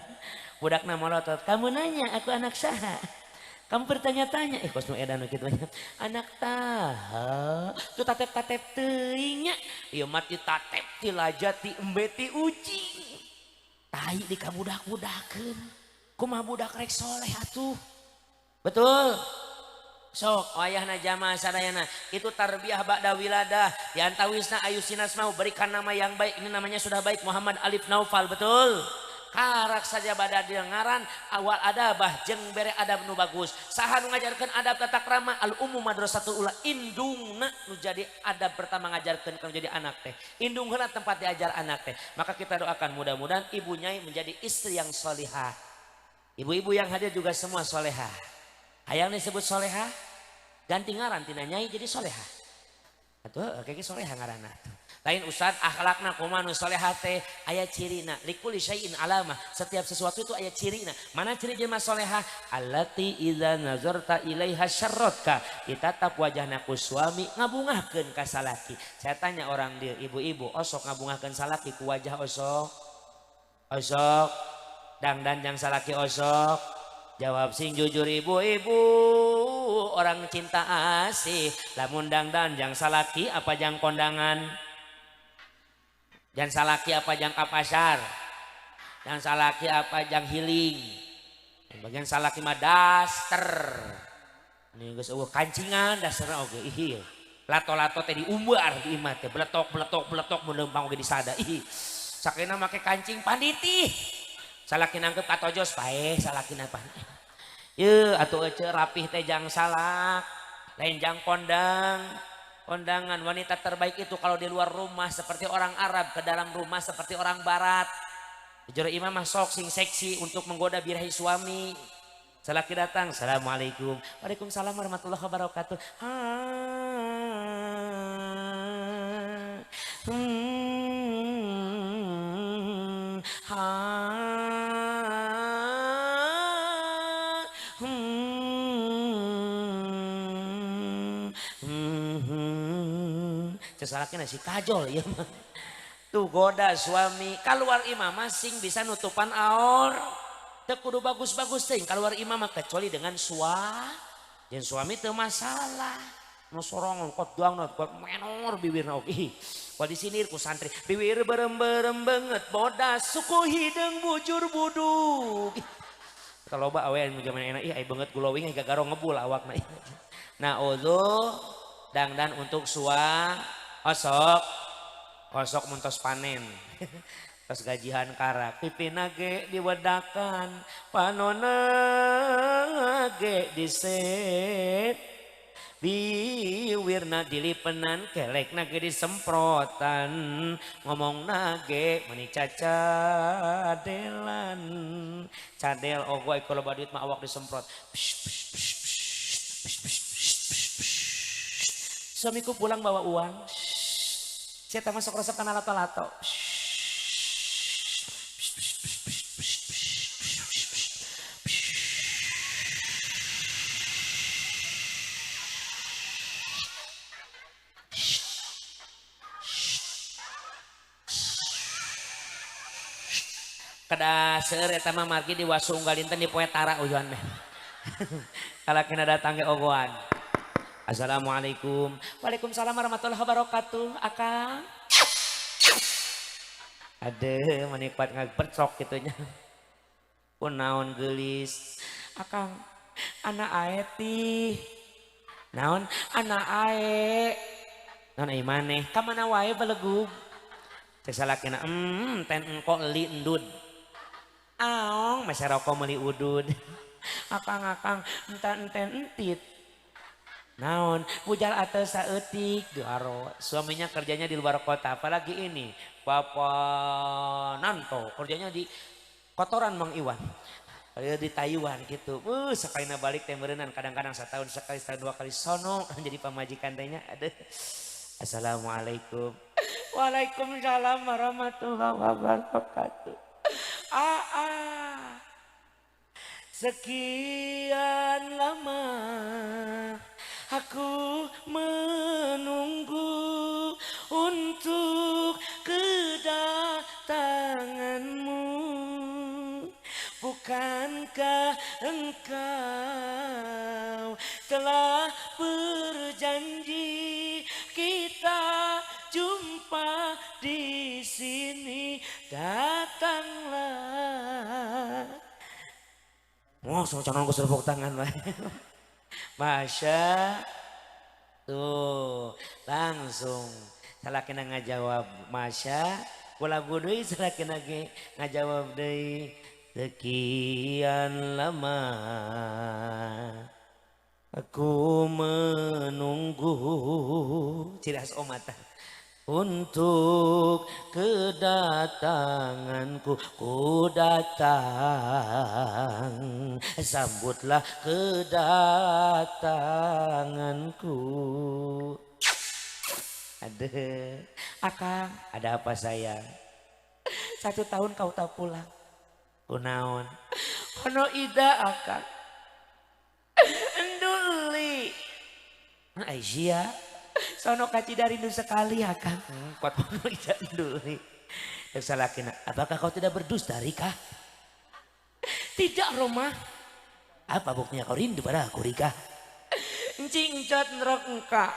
budakna molotot kamu nanya aku anak saha kamu bertanya-tanya kos nu edan kitu anak tah tu tatep-tatep teuing nya ieu mah ti tatep ti laja ti embe ti uji tai di kabudak-budakeun kumaha budak rek soleh atuh betul sok wayahna jamaah sadayana itu tarbiyah ba'da wiladah diantawisna ayu sinas mau berikan nama yang baik ini namanya sudah baik Muhammad Alif Naufal betul karak saja bada dengaran awal adabah jeung bere adab nu bagus saha nu ngajarkeun adab tata krama al umum madrasatul ula indungna nu jadi adab pertama ngajarkeun kana jadi anak teh indung heula tempat diajar anak teh maka kita doakan mudah-mudahan ibunya menjadi istri yang solihah ibu-ibu yang hadir juga semua solehah hayang disebut solehah ganti ngaran tina nyai jadi solehah atuh kayaknya solehah ngaranna lain ustad akhlakna kumaha nu solehah teh aya cirina likulli syai'in alamah setiap sesuatu itu aya cirina mana ciri jelema solehah allati idza nazarta ilaiha syarratka ditatap wajahna ku suami ngabungahkeun ka salaki saya tanya orang dia ibu-ibu osok ngabungahkeun salaki ku wajah osok dangdan jang salaki osok jawab sing jujur ibu-ibu orang cinta asih lamun dangdan jang salaki apa jang kondangan jang salaki apa jang kapasar jang salaki apa jang healing bagian salaki mah daster ini geus eueuh kancingan daster oge ieu lato-lato teh diumbar di imah teh beletok mun leumpang oge disada ih sakena make kancing panditi salaki nangkep katojos paeh salaki apa ye atuh ece rapih teh jang salak lain jang kondangan wanita terbaik itu kalau di luar rumah seperti orang Arab ke dalam rumah seperti orang Barat jero imam mah sok sing seksi untuk menggoda birahi suami Salaki datang, assalamualaikum. Waalaikumsalam warahmatullahi wabarakatuh. Salaki nasi kajol ya mah. Tuh goda suami keluar imam masing bisa nutupan aor. Teu kudu bagus-bagus teh keluar imam kecuali dengan jeung suami teu masalah. Nu sorong kot doang kot menor bibirna oge. Wah di sini ku santri bibir berem-berem banget bodas suku hidung bujur buduk. Kalau ba awean nu zaman enak ai banget glowing ai gagaro ngebul awakna. Nah ozo dangdan untuk osok muntos panen. Terus gajihan karak pipina ge diwedakan panona ge diset biwirna dilipenan kelekna ge disemprotan ngomongna ge meni cacadelan cadel ogoy kalau badut mah awak disemprot. Suamiku pulang bawa uang. Saya masuk resep kana lato-lato. Kada seueur eta mah margi di wasu unggalinten di poe tara ujuan meh. Kalakina datang ge ogoan. Assalamualaikum. Waalaikumsalam warahmatullahi wabarakatuh. Akang. Aduh menikmat ngagpercok gitunya. Kunaon geulis. Akang anak ae ti. Naon anak ae. Naon ai maneh ka mana wae belegug. Cek salakina ten engko li endud. Aong masih rokok meli udud. Akang enten entit. Naon pujar atas saeutik garo. Suaminya kerjanya di luar kota apalagi ini Bapak Nanto kerjanya di kotoran Mang Iwan. Di Taiwan gitu. Sakalina balik teh meureunnan kadang-kadang setahun sekali setahun dua kali sono jadi pamajikan tehnya. Aduh. Assalamualaikum. Waalaikumsalam warahmatullahi wabarakatuh. Sekian lama aku menunggu untuk kedatanganmu. Bukankah engkau telah berjanji kita jumpa di sini? Datanglah. Oh, so calon ku serpuk tangan wae. Masya tuh langsung salakina ngajawab Masya kula deui salakina ge ngajawab deui sekian lama aku menunggu ciras omata untuk kedatanganku, ku datang, sambutlah kedatanganku. Akang, ada apa sayang? 1 tahun kau tak pulang. Kunaon? Ono ida akang. Enduli. Aisyah. Sono kaci dari rindu sekali akang. Kuat ono ida enduli. Salakina, apakah kau tidak berdusta Rika? Tidak Roma. Apa buktinya kau rindu pada aku Rika? Encing cat nerok engka.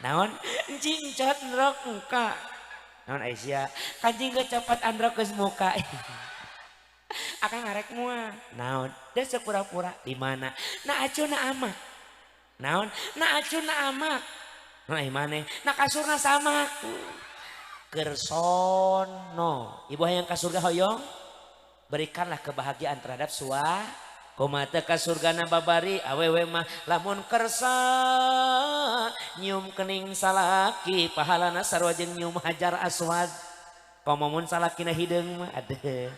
Naon? Encing cat nerok engka. Naon Aisyah? Kancing kecapat androk ke muka. Akang ngarek mua. Naon? Dia sepura-pura. Di mana? Na acu na amak. Naon? Na acu na amak. Nah imane? Na kasurna sama. Kersono. Ibu hayang ka surga hoyong. Berikanlah kebahagiaan terhadap kumata ka surgana babari awewe mah lamun kersa nyium kening salaki pahalana sarua jeung nyium hajar aswad. Komomun salakina hideung mah adeuh.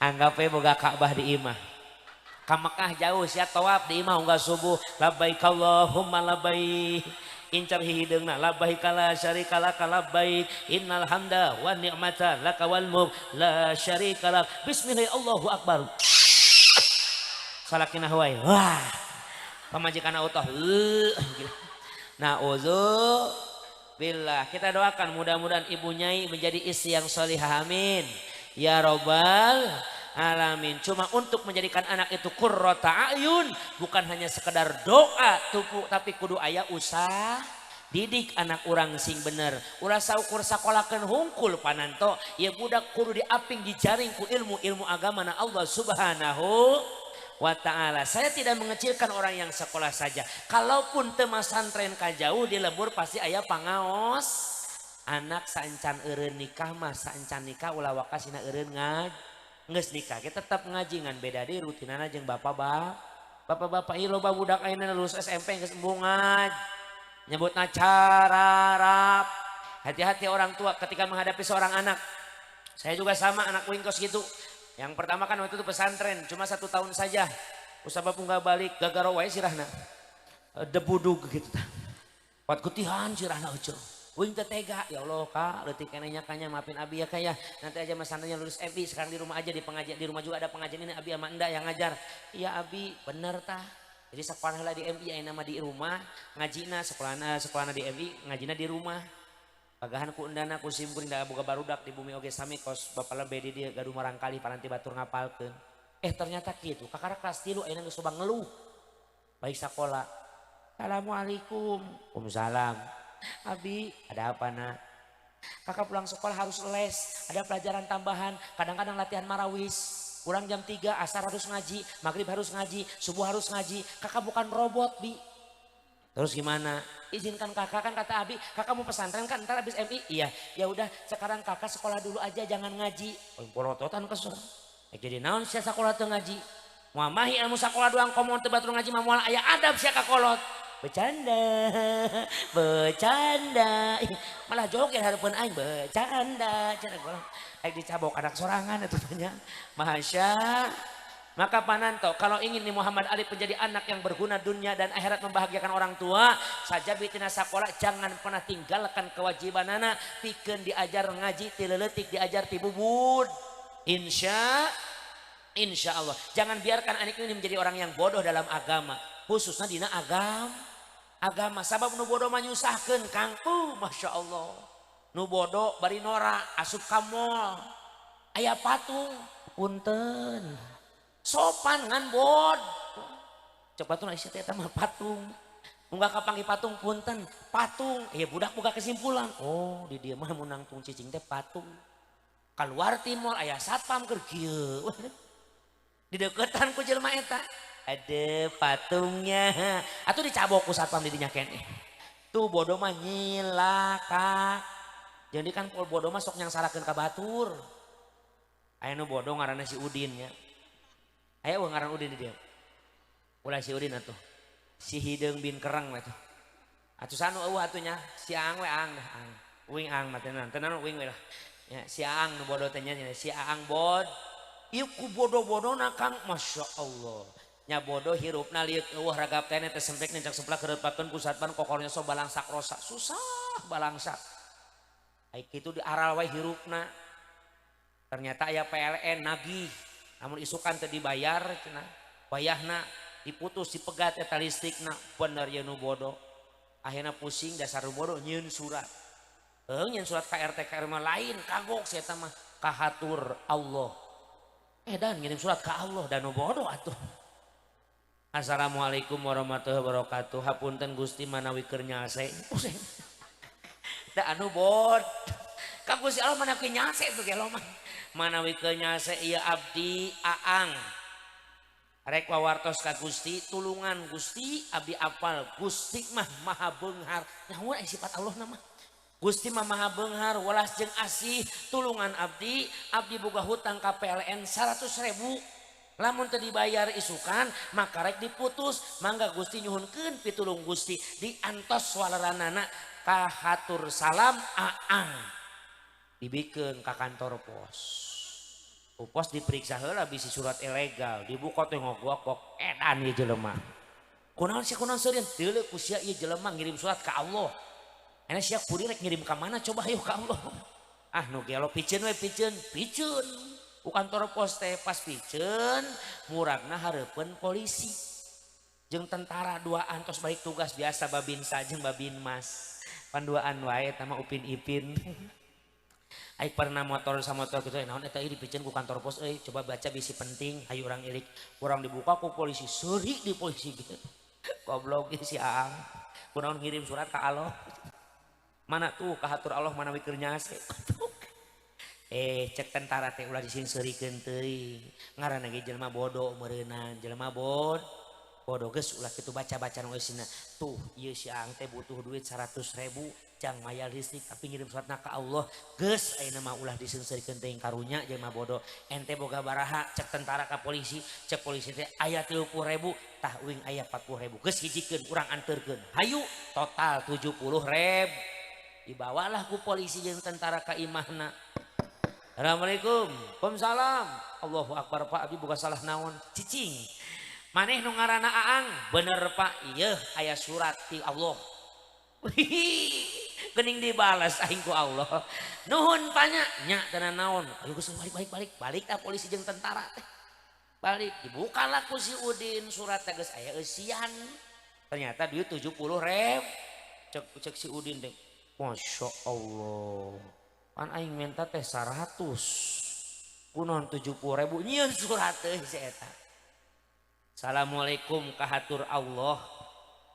Anggap we boga Ka'bah di imah. Ka Mekah jauh sia tawaf di imah unggal subuh labbaik Allahumma labbaik incar hideungna labbaik la syarika lak labbaik innal hamda wan ni'mata laka wal mulk la syarika lak bismillah Allahu akbar salakina wae wah pamajikan utuh billah kita doakan mudah-mudahan ibu Nyai menjadi istri yang sholihah amin ya robbal alamin. Cuma untuk menjadikan anak itu qurrata ayun bukan hanya sekedar doa tapi kudu aya usah didik anak orang sing bener ulah saukur sakolakeun hungkul pananto ya budak kudu diaping dijaring ku ilmu agama na Allah subhanahu wa ta'ala. Saya tidak mengecilkan orang yang sekolah saja. Kalaupun teu masantren ka jauh di lembur pasti aya pangaos. Anak saencan eureun nikah mah saencan nikah ulah wakasina eureun geus nikah. Kita tetap ngaji ngan beda deui rutinana jeung bapak-bapak ieu loba budak ayeuna lulus SMP geus embungan. Nyebutna cararap. Hati-hati orang tua ketika menghadapi seorang anak. Saya juga sama anak wingkos gitu. Yang pertama kan waktu itu pesantren cuma 1 tahun saja. Usah bapu nggak balik gagaro wae sirahna. Debudug gitu. Pat kutihan sirahna ucul. Wing teh tega ya Allah Kak leutik keneh nya kanya maafin abi ya Kak ya. Nanti aja mas santrinya lulus MI sekarang di rumah aja di pengajian di rumah juga ada pengajian ini abi sama enda yang ngajar. Iya abi bener tah. Jadi sekolah lah di MI aya nama di rumah ngajina sekolahna di MI ngajina di rumah. Pagahan ku endana ku simkuring da boga barudak di bumi oge sami kos bapala bedi dia gaduh marangkali paranti batur ngapalkeun. Ternyata kitu kakara kelas 3 ayeuna geus coba ngeluh. Baik sekolah. Assalamualaikum. Waalaikumsalam. Abi, ada apa nak? Kakak pulang sekolah harus les, ada pelajaran tambahan, kadang-kadang latihan marawis. Pulang jam 3, asar harus ngaji, maghrib harus ngaji, subuh harus ngaji. Kakak bukan robot, Bi. Terus gimana? Izinkan kakak kan kata Abi, kakak mau pesantren kan ntar habis MI. Iya, ya udah sekarang kakak sekolah dulu aja jangan ngaji. Oh, polototan kesel. Jadi naon sia sekolah teu ngaji. Muamahi ilmu sekolah doang komo teu batur ngaji mah moal aya adab sia ka kolot. Bercanda. Malah joget hareupeun aing bercanda. Cenah golong. Aing dicabok anak sorangan atuh tanya. Masya. Maka pananto kalau ingin nih Muhammad Ali menjadi anak yang berguna dunia dan akhirat membahagiakan orang tua saja bitina sakola jangan pernah tinggalkan kewajiban anak pikeun diajar ngaji ti leuletik diajar ti bubud insya Allah jangan biarkan anak ini menjadi orang yang bodoh dalam agama khususnya dina agama sabab nu bodoh mah nyusahkeun Kang Masya Allah nu bodoh bari nora asup ka mall aya patung punten sopan ngan bod coba tuh isi teh mah patung munggah kapanggih patung punten patung ya budak buka kesimpulan oh di dia mah menang tung cicing teh patung keluar timur aya satpam keur kieu di deketan ku jelema eta ada patungnya atuh dicabok ku satpam di dinya keneh tuh bodoh mah nyilaka jadi kan pol bodoh mah sok nyangsarakeun ka batur aya nu bodoh ngaranna si Udin nya. Ayo ngaran Udin di dia. Ulah si Udin atuh. Si Hideung bin Kereng atuh. Atuh sanu eueuh atunya si Aang we Aang. Uing Aang mah tenan. Tenan uing we lah. Ya si Aang nu bodoh teh nya si Aang bod. Ieu ku bodoh-bodohna Kang Masya Allah. Nya bodoh hirupna liuk eueuh ragap teh teh sempek nencak semplak kereutpakeun ku satpan kokornya so balangsak rosa. Susah balangsak. Ai kitu di aral wae hirupna. Ternyata aya PLN nagih. Namun isukan teu dibayar cenah wayahna diputus dipegat eta listrikna bener ye nu bodoh akhirna pusing dasar nu bodoh nyieun surat nyieun surat ka RT ka RW lain kagok si eta mah ka hatur Allah dan ngirim surat ka Allah dan nu bodoh atuh. Assalamualaikum warahmatullahi wabarakatuh hapunten Gusti manawi keur nyase da anu bod ka Gusti Allah manawi nyase tuh ge lo mah manawi kenyase iya abdi Aang rek wawartos ka Gusti tulungan Gusti abdi apal Gusti mah maha beunghar nyawa sifat Allah nama Gusti mah maha beunghar welas jeung asih tulungan abdi boga hutang ka PLN 100.000 lamun teu dibayar isukan maka rek diputus mangga Gusti nyuhunkeun pitulung Gusti diantos waleranana ka hatur salam Aang dibikeun ka kantor pos pos diperiksa heula bisi surat ilegal dibuka teh ngogok edan ieu jelema kunaon seureun teu ku sia ieu jelema ngirim surat ka Allah ene sia kurir rek ngirim ka mana coba hayu ka Allah ah nu gelo piceun we piceun ku kantor pos teh pas piceun muragna hareupeun polisi jeung tentara duaan tos balik tugas biasa babinsa jeung babinmas panduaan wae tama Upin Ipin aik pernah motor sama motor gitu naon eta ieu dipikeun ku kantor pos euy coba baca bisi penting hayu urang irik urang dibuka ku polisi seuri di polisi gitu goblok ieu si Aang kunaon ngirim surat ka Allah mana tuh kahatur Allah manawi keur nyase cek tentara teh ulah disinseurikeun teuing ngaranna ge jelema bodoh meureunna jelema bodoh geus ulah kitu baca-baca nu eusina tuh ieu si Aang teh butuh duit 100.000 jang maya listrik tapi ngirim suratna ka Allah geus ayeuna mah ulah disinseurikeun teuing karunya jelema bodoh ente boga baraha cek tentara ka polisi cek polisi teh aya 30.000 tah uing aya 40.000 geus hijikeun urang anterkeun hayu total 70.000 dibawalah ku polisi jeung tentara ka imahna. Assalamualaikum. Waalaikumsalam. Allahu akbar Pak abdi boga salah naon cicing. Maneh nu ngaranna Aang bener Pak ieu aya surat ti Allah. Geuning dibalas aing ku Allah. Nuhun Pak nya tenan naon. Ayo geus balik da polisi jeung tentara teh. Balik dibukalah ku si Udin surat teh geus aya eusian. Ternyata duit 70.000. Cek si Udin teh. Masya Allah. Pan aing minta teh 100 kunon 70.000 nyieun surat teh si eta. Assalamualaikum kahatur Allah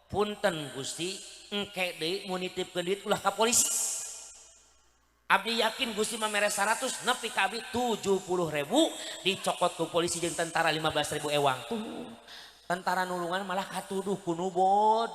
punten Gusti engke deui mun nitipkeun duit ulah ka polisi abdi yakin Gusti mah mere 100 nepi ka abdi 70.000 dicokot ku polisi jeung tentara 15.000 ewang tuh tentara nulungan malah katuduh ku nu bod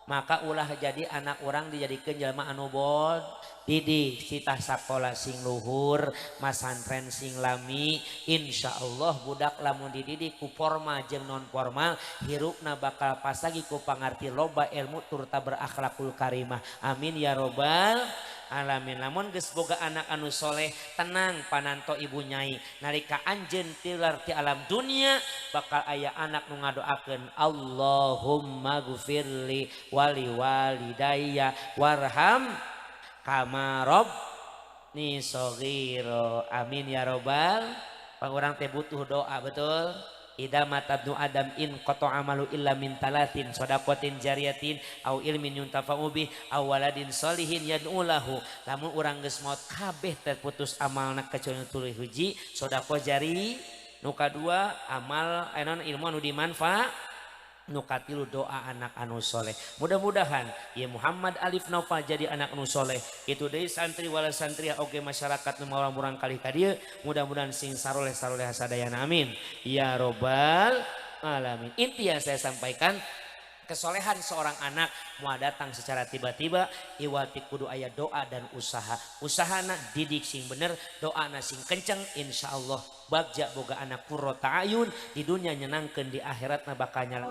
maka ulah jadi anak orang dijadikeun jelema anu bod didik cita sakola sing luhur masantren sing lami insyaallah budak lamun dididik ku formal jeung non formal hirupna bakal pas lagi ku pangarti loba ilmu turta berakhlakul karimah amin ya robbal alamin. Lamun geus boga anak anu soleh tenang pananto ibu nyai nalika anjeun tilar ti alam dunia bakal aya anak nu ngadoakeun Allahumma gfirli wali walidayya warham kama robni shogiro amin ya robbal. Pangurang teh butuh doa betul. Idza matabnu adam in qata amalu illa min talatin shadaqatin jariyatin au ilmin yuntafa'u bih au waladin sholihin yad'u lahu. Lamun urang geus maot kabeh terputus amalna kecuali tuluy hiji sedekah jari, nu kadua amal anon ilmu anu dimanfaat, nu katilu doa anak anu soleh. Mudah-mudahan ya Muhammad Alif Naufal jadi anak anu soleh. Itu deui santri wala santri oge masyarakat nu murang kali ka dieu mudah-mudahan sing saroleh sadayana amin ya robbal alamin. Inti yang saya sampaikan kesolehan seorang anak mau datang secara tiba-tiba iwati kudu aya doa dan usaha. Usahana didik sing bener, doana sing kenceng, insyaallah bagja boga anak qurrata ayun di dunia nyenangkeun di akhiratna bakal nyala.